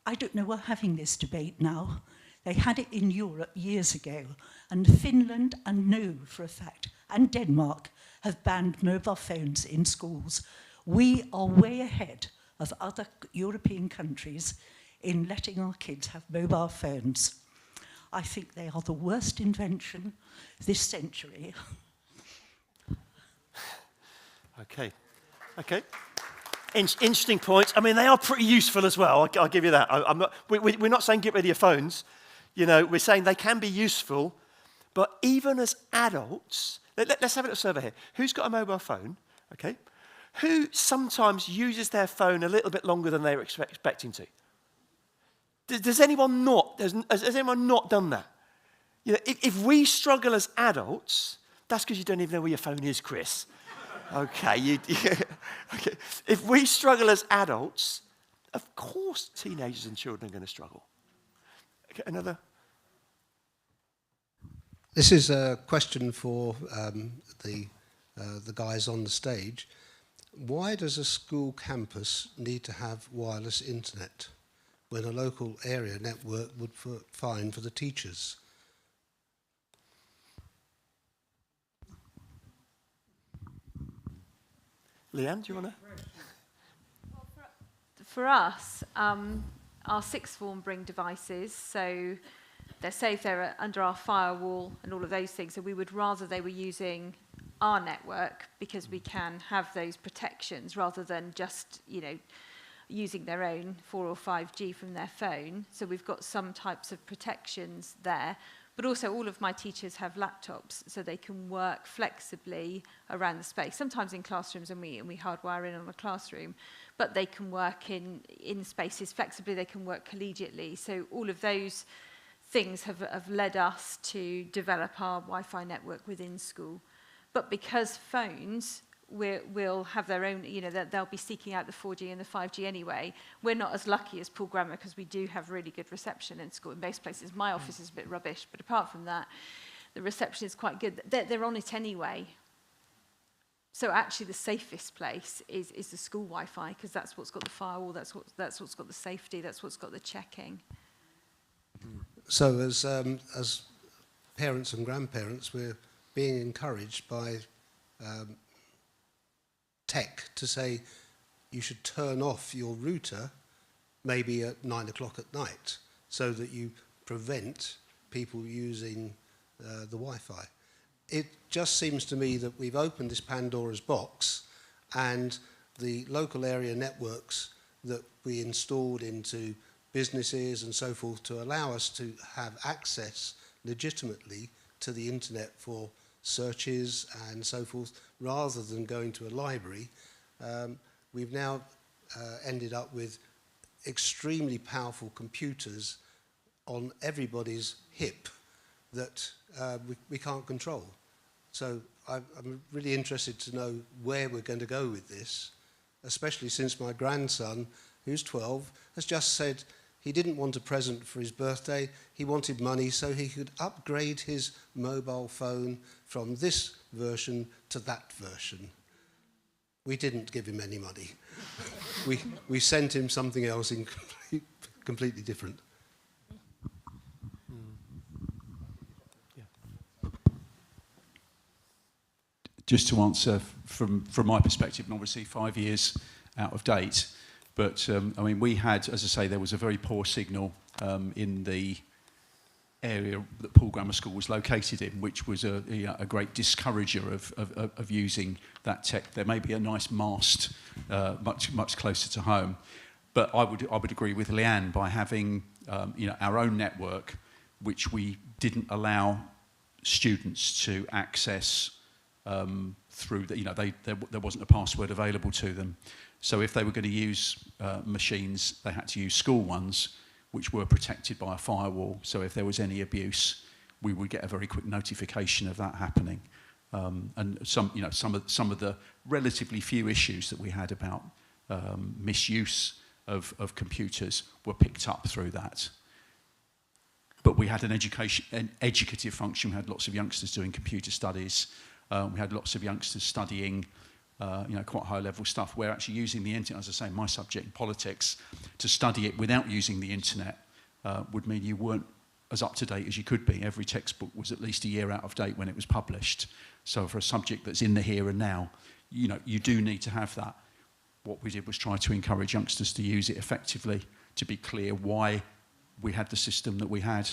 I don't know we're having this debate now. They had it in Europe years ago, and Finland, and know for a fact, and Denmark have banned mobile phones in schools. We are way ahead of other European countries in letting our kids have mobile phones. I think they are the worst invention this century. Okay. Interesting points. I mean, they are pretty useful as well. I'll give you that. We're not saying get rid of your phones. You know, we're saying they can be useful, but even as adults, let's have a little survey here. Who's got a mobile phone? Okay. Who sometimes uses their phone a little bit longer than they were expecting to? Has anyone not done that? You know, if we struggle as adults, that's because you don't even know where your phone is, Chris. Okay, okay. If we struggle as adults, of course teenagers and children are going to struggle. Okay, another. This is a question for the guys on the stage. Why does a school campus need to have wireless internet when a local area network would be fine for the teachers? Leanne, do you want to? Well, for us, our sixth form bring devices, so they're safe, they're under our firewall and all of those things, so we would rather they were using our network because we can have those protections rather than just, you know, using their own 4 or 5G from their phone. So we've got some types of protections there. But also all of my teachers have laptops so they can work flexibly around the space. Sometimes in classrooms and we hardwire in on a classroom, but they can work in spaces flexibly, they can work collegiately. So all of those things have led us to develop our Wi-Fi network within school. But because phones will have their own, you know, they'll be seeking out the 4G and the 5G anyway. We're not as lucky as Paul Grammar because we do have really good reception in school. In most places, my office is a bit rubbish, but apart from that, the reception is quite good. They're on it anyway. So actually the safest place is the school Wi-Fi because that's what's got the firewall, that's what's got the safety, that's what's got the checking. So as parents and grandparents, we're being encouraged by tech to say you should turn off your router maybe at 9 o'clock at night so that you prevent people using the Wi-Fi. It just seems to me that we've opened this Pandora's box, and the local area networks that we installed into businesses and so forth to allow us to have access legitimately to the internet for searches and so forth, rather than going to a library, we've now ended up with extremely powerful computers on everybody's hip that we can't control. So I'm really interested to know where we're going to go with this, especially since my grandson, who's 12, has just said he didn't want a present for his birthday. He wanted money so he could upgrade his mobile phone from this version to that version. We didn't give him any money. we sent him something else completely different. Just to answer from my perspective, and obviously 5 years out of date, but I mean, we had, as I say, there was a very poor signal in the area that Poole Grammar School was located in, which was a great discourager of using that tech. There may be a nice mast much closer to home, but I would agree with Leanne by having our own network, which we didn't allow students to access through the, there wasn't a password available to them. So if they were going to use machines, they had to use school ones, which were protected by a firewall. So if there was any abuse, we would get a very quick notification of that happening. And some of the relatively few issues that we had about misuse of computers were picked up through that. But we had an educative function. We had lots of youngsters doing computer studies. We had lots of youngsters studying quite high-level stuff, where actually using the internet, as I say, my subject, politics, to study it without using the internet would mean you weren't as up-to-date as you could be. Every textbook was at least a year out of date when it was published. So for a subject that's in the here and now, you do need to have that. What we did was try to encourage youngsters to use it effectively, to be clear why we had the system that we had.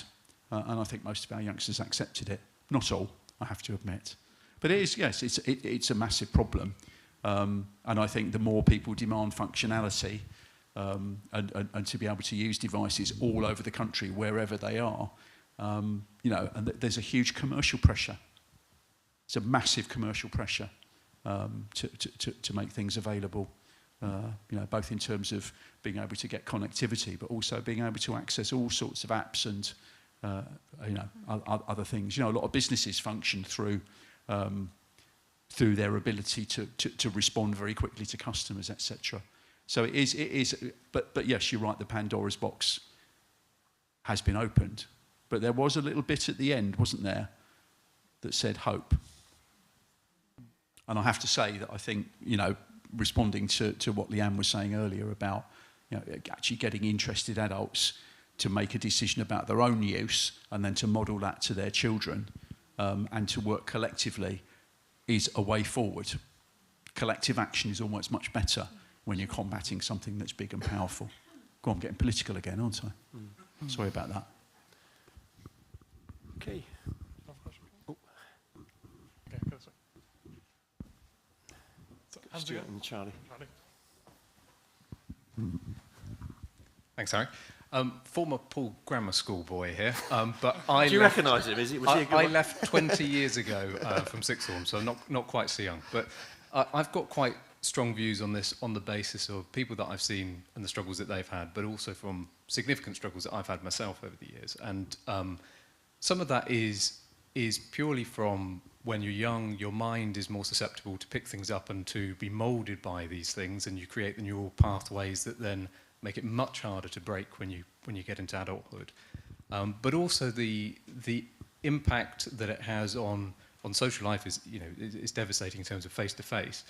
And I think most of our youngsters accepted it. Not all, I have to admit. But it is, yes, it's a massive problem. And I think the more people demand functionality and to be able to use devices all over the country, wherever they are, and there's a huge commercial pressure. It's a massive commercial pressure to make things available, both in terms of being able to get connectivity, but also being able to access all sorts of apps and other things. A lot of businesses function through their ability to respond very quickly to customers, etc. So it is. But yes, you're right. The Pandora's box has been opened, but there was a little bit at the end, wasn't there, that said hope. And I have to say that I think responding to what Leanne was saying earlier about actually getting interested adults to make a decision about their own use and then to model that to their children. And to work collectively is a way forward. Collective action is almost much better when you're combating something that's big and powerful. Go on, I'm getting political again, aren't I? Sorry about that. Okay. Okay, go this way. Stuart and Charlie. Thanks, Harry. Former Poole Grammar School boy here, but I Do you recognise him? Was he a good I one? left 20 years ago from sixth form, so not quite so young. But I've got quite strong views on this on the basis of people that I've seen and the struggles that they've had, but also from significant struggles that I've had myself over the years. And some of that is purely from when you're young, your mind is more susceptible to pick things up and to be moulded by these things, and you create the neural pathways that then make it much harder to break when you get into adulthood. But also the impact that it has on social life is devastating in terms of face to face.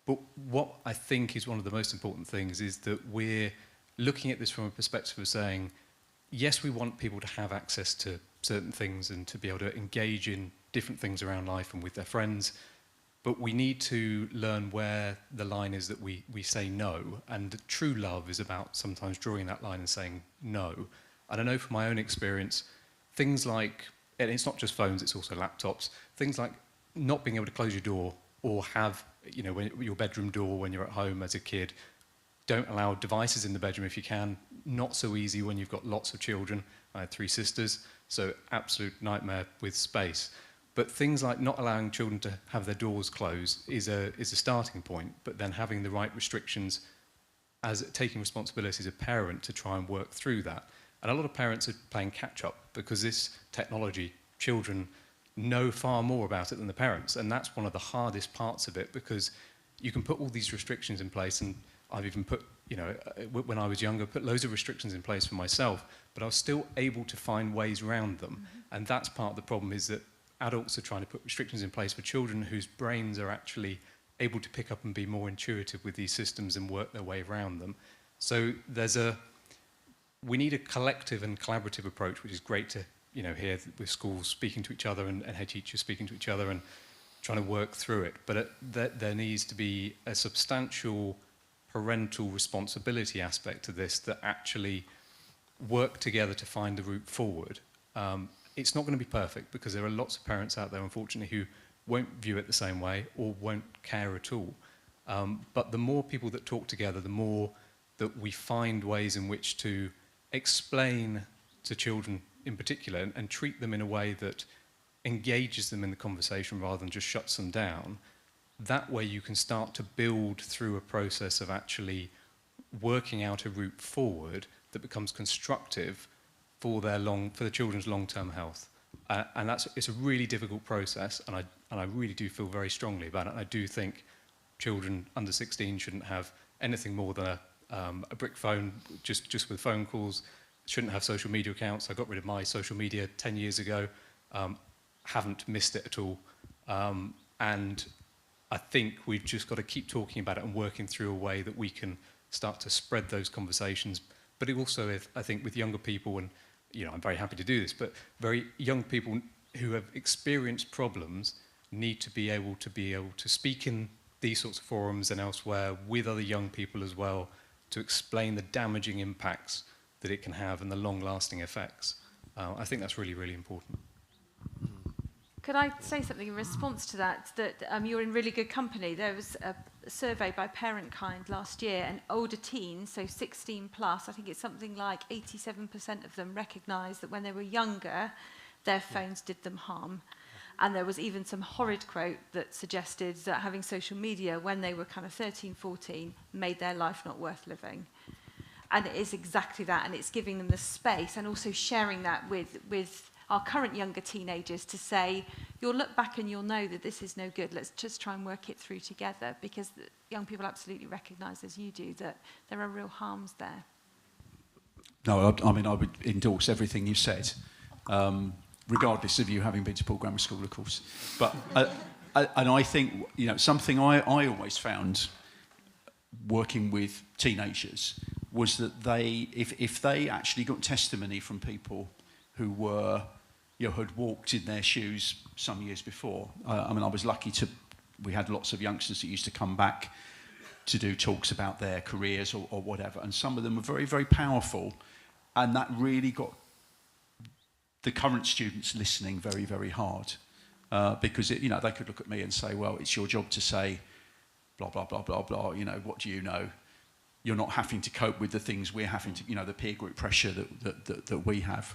But what I think is one of the most important things is that we're looking at this from a perspective of saying, yes, we want people to have access to certain things and to be able to engage in different things around life and with their friends, But we need to learn where the line is that we say no. And true love is about sometimes drawing that line and saying no. And I know from my own experience, things like, and it's not just phones, it's also laptops, things like not being able to close your door or have, your bedroom door when you're at home as a kid. Don't allow devices in the bedroom if you can. Not so easy when you've got lots of children. I had 3 sisters, so absolute nightmare with space. But things like not allowing children to have their doors closed is a starting point, but then having the right restrictions as taking responsibility as a parent to try and work through that. And a lot of parents are playing catch-up because this technology, children know far more about it than the parents, and that's one of the hardest parts of it, because you can put all these restrictions in place, and I've even put, when I was younger, put loads of restrictions in place for myself, but I was still able to find ways around them. Mm-hmm. And that's part of the problem, is that adults are trying to put restrictions in place for children whose brains are actually able to pick up and be more intuitive with these systems and work their way around them. So we need a collective and collaborative approach, which is great to hear with schools speaking to each other and head teachers speaking to each other and trying to work through it. But there needs to be a substantial parental responsibility aspect to this that actually work together to find the route forward. It's not going to be perfect, because there are lots of parents out there, unfortunately, who won't view it the same way or won't care at all. But the more people that talk together, the more that we find ways in which to explain to children in particular and treat them in a way that engages them in the conversation rather than just shuts them down. That way you can start to build through a process of actually working out a route forward that becomes constructive for the children's long-term health. And it's a really difficult process, and I really do feel very strongly about it. I do think children under 16 shouldn't have anything more than a brick phone, just with phone calls, shouldn't have social media accounts. I got rid of my social media 10 years ago, haven't missed it at all. And I think we've just got to keep talking about it and working through a way that we can start to spread those conversations. But it also, I think, with younger people, and I'm very happy to do this, but very young people who have experienced problems need to be able to speak in these sorts of forums and elsewhere with other young people as well, to explain the damaging impacts that it can have and the long-lasting effects. I think that's really, really important. Could I say something in response to that? You're in really good company. There was a survey by ParentKind last year, and older teens, so 16 plus, I think it's something like 87% of them recognised that when they were younger, their phones did them harm. And there was even some horrid quote that suggested that having social media when they were kind of 13, 14 made their life not worth living. And it is exactly that, and it's giving them the space and also sharing that with our current younger teenagers to say, you'll look back and you'll know that this is no good. Let's just try and work it through together, because young people absolutely recognise, as you do, that there are real harms there. No, I mean, I would endorse everything you said, regardless of you having been to Poole Grammar School, of course. But and I think, something I always found working with teenagers was that if they actually got testimony from people who were, had walked in their shoes some years before. I was lucky we had lots of youngsters that used to come back to do talks about their careers or whatever, and some of them were very, very powerful, and that really got the current students listening very, very hard, because they could look at me and say, well, it's your job to say blah, blah, blah, blah, blah, what do you know? You're not having to cope with the things we're having to, the peer group pressure that we have.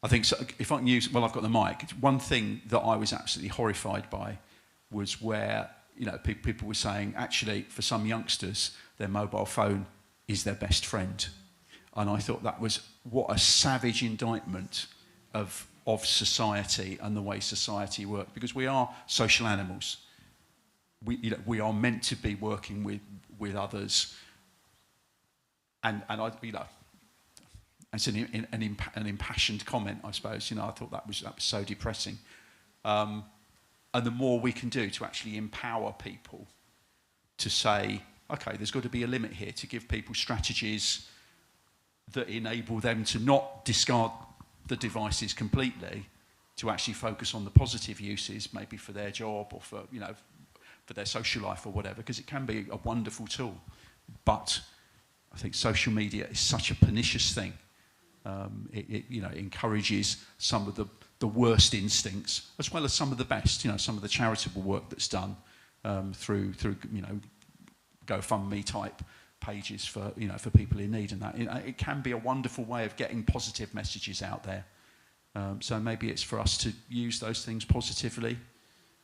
I think, so if I can use, I've got the mic. One thing that I was absolutely horrified by was where, people were saying, actually, for some youngsters, their mobile phone is their best friend. And I thought that was, what a savage indictment of society and the way society works, because we are social animals. We are meant to be working with others. And it's an impassioned comment, I suppose. I thought that was so depressing. And the more we can do to actually empower people to say, okay, there's got to be a limit here, to give people strategies that enable them to not discard the devices completely, to actually focus on the positive uses, maybe for their job or for, their social life or whatever, because it can be a wonderful tool. But I think social media is such a pernicious thing. It encourages some of the worst instincts, as well as some of the best. Some of the charitable work that's done through GoFundMe type pages for people in need, and that it can be a wonderful way of getting positive messages out there. So maybe it's for us to use those things positively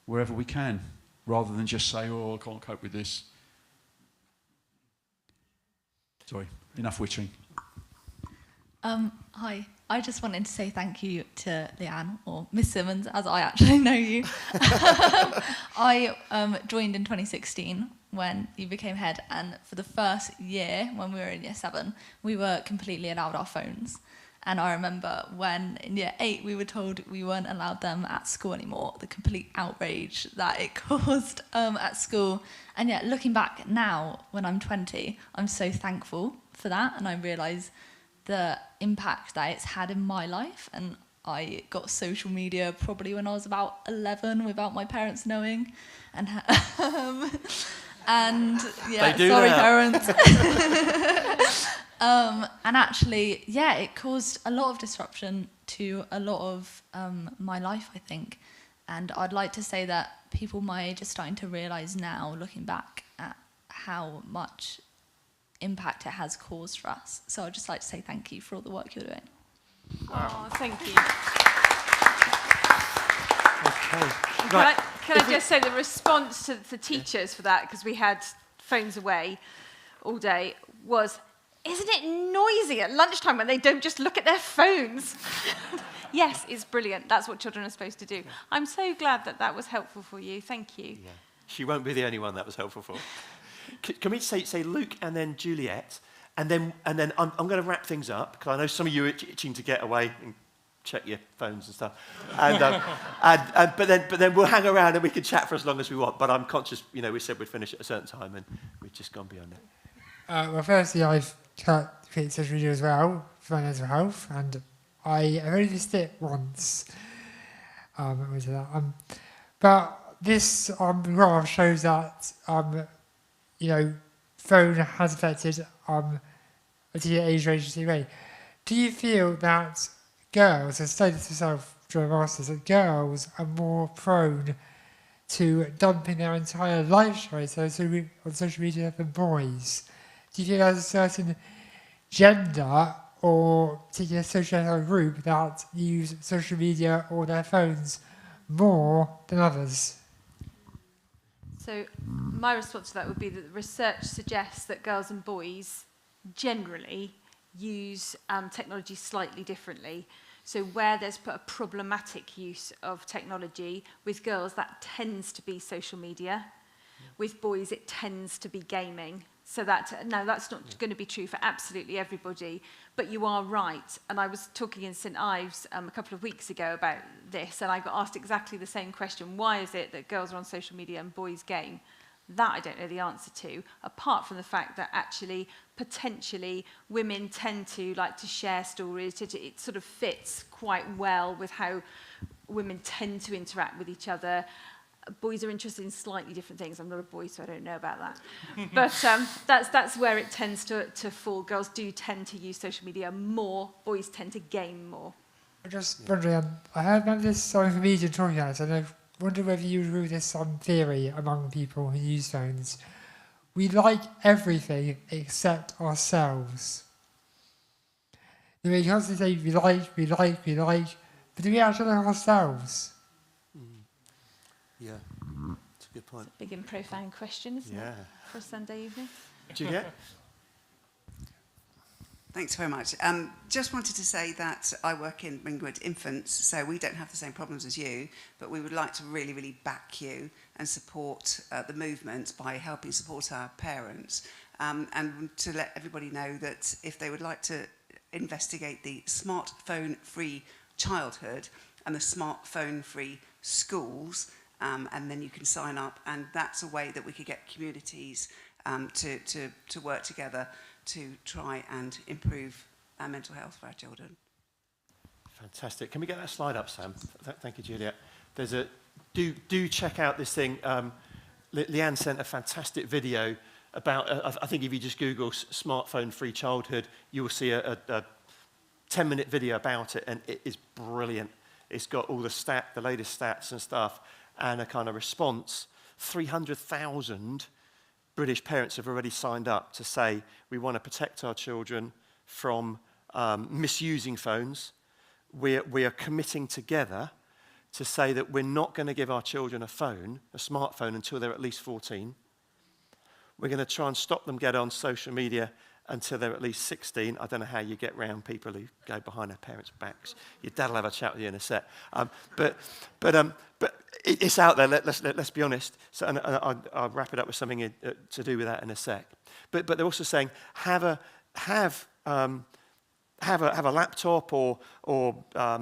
wherever we can, rather than just say, "Oh, I can't cope with this." Sorry, enough wittering. Hi, I just wanted to say thank you to Leanne, or Miss Simmons, as I actually know you. I joined in 2016 when you became head, and for the first year, when we were in year 7, we were completely allowed our phones. And I remember when in year 8 we were told we weren't allowed them at school anymore, the complete outrage that it caused at school. And yet, looking back now, when I'm 20, I'm so thankful for that, and I realise the impact that it's had in my life. And I got social media probably when I was about 11 without my parents knowing. And yeah, sorry parents. And actually, yeah, it caused a lot of disruption to a lot of my life, I think. And I'd like to say that people my age are starting to realise now, looking back at how much impact it has caused for us. So I'd just like to say thank you for all the work you're doing. Oh, thank you. Okay. Can I just say the response to the teachers for that, because we had phones away all day, was, "Isn't it noisy at lunchtime when they don't just look at their phones?" Yes, it's brilliant. That's what children are supposed to do. I'm so glad that that was helpful for you. Thank you. Yeah. She won't be the only one that was helpful for. Can we say Luke and then Juliet, and then I'm going to wrap things up, because I know some of you are itching to get away and check your phones and stuff, but then we'll hang around and we can chat for as long as we want. But I'm conscious, we said we'd finish at a certain time, and we've just gone beyond it. Well, firstly, I've created social media as well for my mental health, and I only used it once. But this graph shows that phone has affected a particular age range in a way. Do you feel that girls, as stated yourself during masters, that girls are more prone to dumping their entire life choice on social media than boys? Do you feel there's a certain gender or particular social group that use social media or their phones more than others? So my response to that would be that the research suggests that girls and boys generally use technology slightly differently. So where there's a problematic use of technology, with girls that tends to be social media. With boys it tends to be gaming. So that's not going to be true for absolutely everybody, but you are right. And I was talking in St Ives a couple of weeks ago about this, and I got asked exactly the same question. Why is it that girls are on social media and boys game? That I don't know the answer to, apart from the fact that actually, potentially, women tend to like to share stories. It sort of fits quite well with how women tend to interact with each other. Boys are interested in slightly different things. I'm not a boy, so I don't know about that. But that's where it tends to fall. Girls do tend to use social media more. Boys tend to game more. I'm just wondering, I heard about this social media talking about it, and I wonder whether you agree with this theory among people who use phones. We like everything except ourselves. We constantly say we like, but do we actually like ourselves? Yeah, that's a good point. It's a big and profound question, isn't it, for a Sunday evening? Juliet? Thanks very much. Just wanted to say that I work in Ringwood Infants, so we don't have the same problems as you, but we would like to really, really back you and support the movement by helping support our parents, and to let everybody know that if they would like to investigate the smartphone-free childhood and the smartphone-free schools, and then you can sign up, and that's a way that we could get communities to work together to try and improve our mental health for our children. Fantastic. Can we get that slide up, Sam? Thank you, Juliet. There's do check out this thing. Leanne sent a fantastic video about, I think if you just Google smartphone-free childhood, you will see a 10-minute video about it, and it is brilliant. It's got all the latest stats and stuff, and a kind of response. 300,000 British parents have already signed up to say we want to protect our children from misusing phones. We are committing together to say that we're not going to give our children a smartphone, until they're at least 14. We're going to try and stop them get on social media until they're at least 16. I don't know how you get round people who go behind their parents' backs. Your dad will have a chat with you in a sec. But it's out there. Let's be honest. So, and I'll wrap it up with something to do with that in a sec. But they're also saying have a laptop or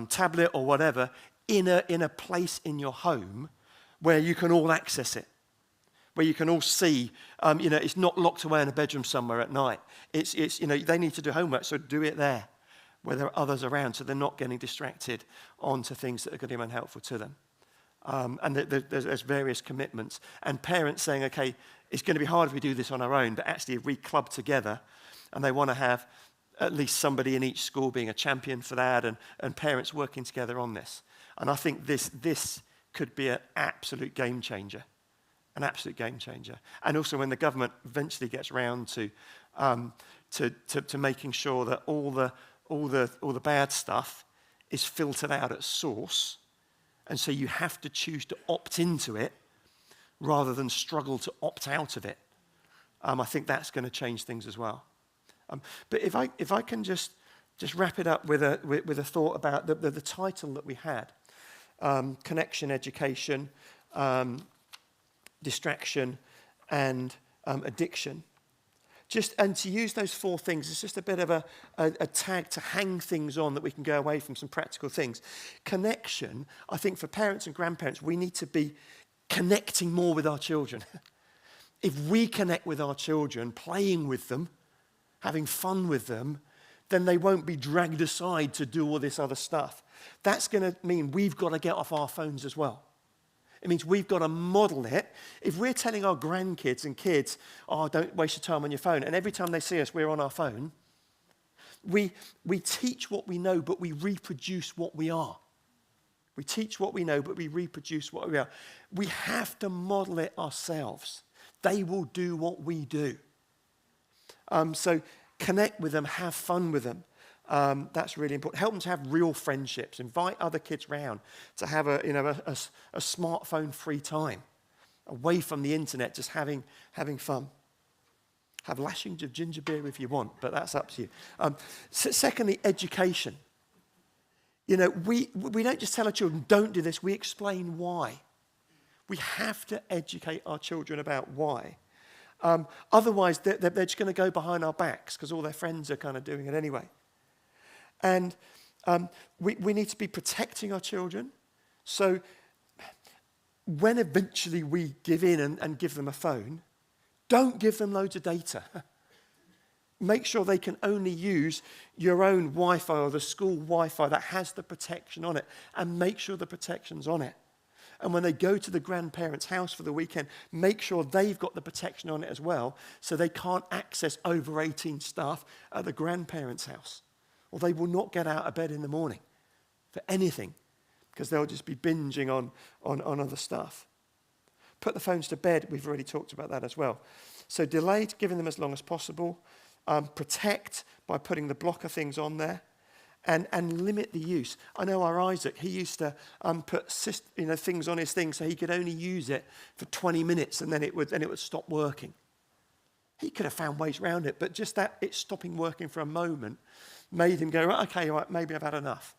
tablet or whatever in a place in your home where you can all access it, where you can all see. It's not locked away in a bedroom somewhere at night. It's they need to do homework, so do it there, where there are others around, so they're not getting distracted onto things that are going to be unhelpful to them. And there's various commitments, and parents saying, okay, it's going to be hard if we do this on our own, but actually if we club together, and they want to have at least somebody in each school being a champion for that, and parents working together on this. And I think this could be an absolute game changer. An absolute game changer. And also when the government eventually gets round to making sure that all the bad stuff is filtered out at source, and so you have to choose to opt into it rather than struggle to opt out of it. I think that's going to change things as well. But if I can just wrap it up with a thought about the title that we had, connection, education, distraction, and addiction. And to use those 4 things, it's just a bit of a tag to hang things on that we can go away from some practical things. Connection, I think for parents and grandparents, we need to be connecting more with our children. If we connect with our children, playing with them, having fun with them, then they won't be dragged aside to do all this other stuff. That's going to mean we've got to get off our phones as well. It means we've got to model it. If we're telling our grandkids and kids, oh, don't waste your time on your phone, and every time they see us, we're on our phone, we teach what we know, but we reproduce what we are. We teach what we know, but we reproduce what we are. We have to model it ourselves. They will do what we do. So connect with them, have fun with them. That's really important. Help them to have real friendships. Invite other kids round to have a smartphone-free time, away from the internet, just having fun. Have lashings of ginger beer if you want, but that's up to you. Secondly, education. We don't just tell our children, don't do this. We explain why. We have to educate our children about why. Otherwise, they're just going to go behind our backs because all their friends are kind of doing it anyway. And we need to be protecting our children. So when eventually we give in and give them a phone, don't give them loads of data. Make sure they can only use your own Wi-Fi or the school Wi-Fi that has the protection on it, and make sure the protection's on it. And when they go to the grandparents' house for the weekend, make sure they've got the protection on it as well, so they can't access over 18 stuff at the grandparents' house. Or they will not get out of bed in the morning for anything, because they'll just be binging on other stuff. Put the phones to bed. We've already talked about that as well. So delay giving them as long as possible. Protect by putting the blocker things on there. And limit the use. I know our Isaac, he used to put things on his thing so he could only use it for 20 minutes and then it would stop working. He could have found ways around it, but just that it stopping working for a moment made him go, right, maybe I've had enough.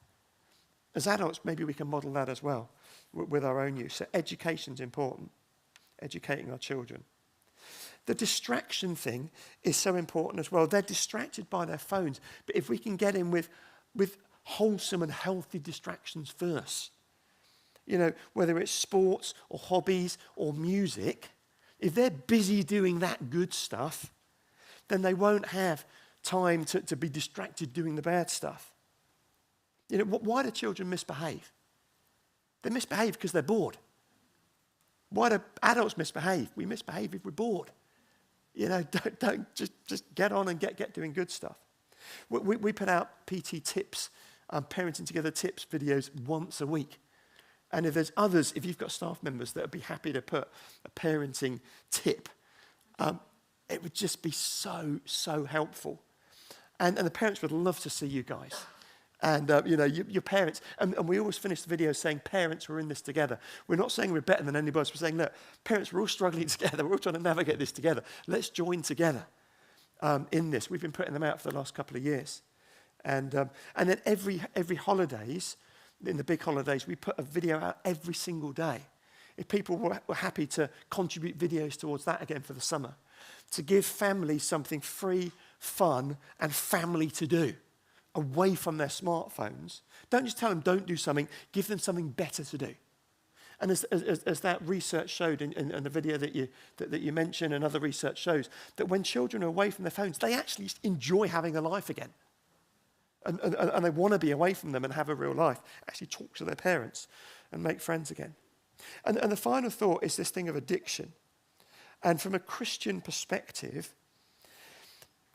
As adults, maybe we can model that as well with our own use. So education's important, educating our children. The distraction thing is so important as well. They're distracted by their phones, but if we can get in with wholesome and healthy distractions first, whether it's sports or hobbies or music, if they're busy doing that good stuff, then they won't have time to be distracted doing the bad stuff. Why do children misbehave? They misbehave because they're bored. Why do adults misbehave? We misbehave if we're bored. Don't just get on and get doing good stuff. We put out PT tips, parenting together tips videos once a week. And if there's others, if you've got staff members that would be happy to put a parenting tip, it would just be so helpful. And the parents would love to see you guys. And, your parents, and we always finish the video saying, parents, we're in this together. We're not saying we're better than anybody else. We're saying, look, parents, we're all struggling together. We're all trying to navigate this together. Let's join together in this. We've been putting them out for the last couple of years. And then every holidays, in the big holidays, we put a video out every single day. If people were happy to contribute videos towards that again for the summer, to give families something free, fun, and family to do, away from their smartphones. Don't just tell them don't do something, give them something better to do. And as that research showed in the video that you mentioned, and other research shows, that when children are away from their phones, they actually enjoy having a life again. And they want to be away from them and have a real life, actually talk to their parents and make friends again. And the final thought is this thing of addiction. And from a Christian perspective,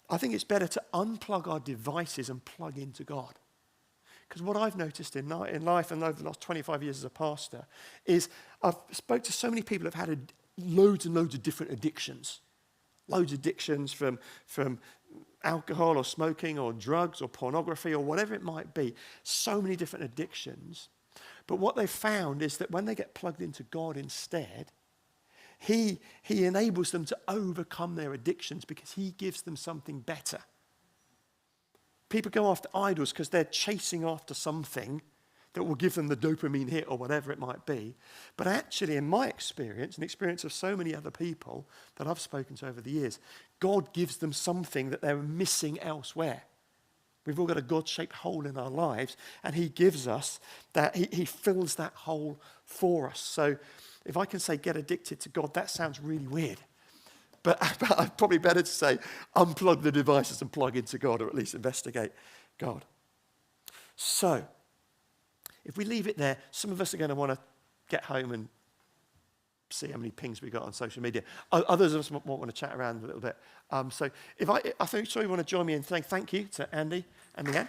I think it's better to unplug our devices and plug into God. Because what I've noticed in life and over the last 25 years as a pastor is I've spoke to so many people who've had loads and loads of different addictions. Loads of addictions from alcohol or smoking or drugs or pornography or whatever it might be. So many different addictions. But what they've found is that when they get plugged into God instead, He enables them to overcome their addictions because he gives them something better. People go after idols because they're chasing after something that will give them the dopamine hit or whatever it might be. But actually, in my experience, and the experience of so many other people that I've spoken to over the years, God gives them something that they're missing elsewhere. We've all got a God-shaped hole in our lives, and he gives us that, he fills that hole for us. So if I can say get addicted to God, that sounds really weird. But probably better to say unplug the devices and plug into God, or at least investigate God. So if we leave it there, some of us are going to want to get home and see how many pings we got on social media. Others of us might want to chat around a little bit. So I think sure you want to join me in saying thank you to Andy and Leanne.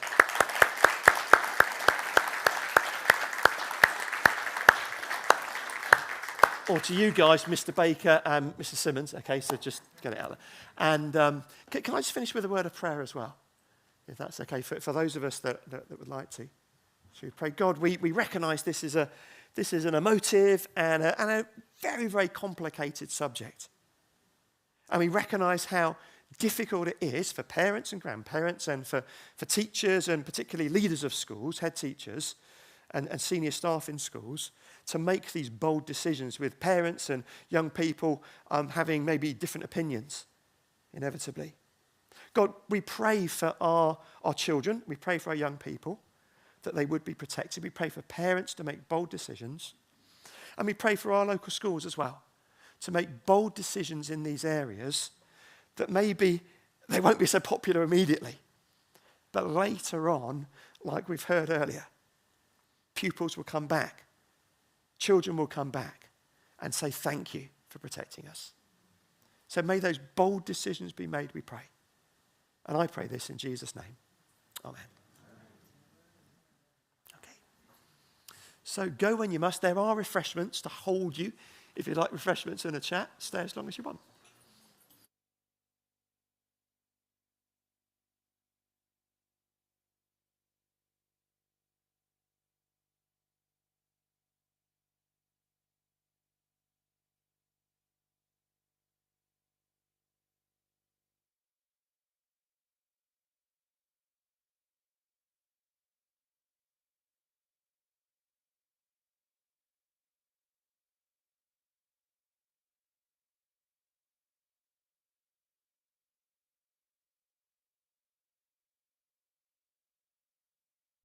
Or to you guys, Mr. Baker and Mrs. Simmons. Okay, so just get it out there. And can I just finish with a word of prayer as well? If that's okay, for those of us that would like to. So we pray, God, we recognise this is an emotive and a very, very complicated subject. And we recognise how difficult it is for parents and grandparents and for teachers and particularly leaders of schools, head teachers and senior staff in schools, to make these bold decisions with parents and young people having maybe different opinions, inevitably. God, we pray for our children, we pray for our young people, that they would be protected. We pray for parents to make bold decisions. And we pray for our local schools as well, to make bold decisions in these areas that maybe they won't be so popular immediately. But later on, like we've heard earlier, pupils will come back. Children will come back and say thank you for protecting us. So may those bold decisions be made, we pray. And I pray this in Jesus' name. Amen. So go when you must. There are refreshments to hold you. If you like refreshments in a chat, stay as long as you want.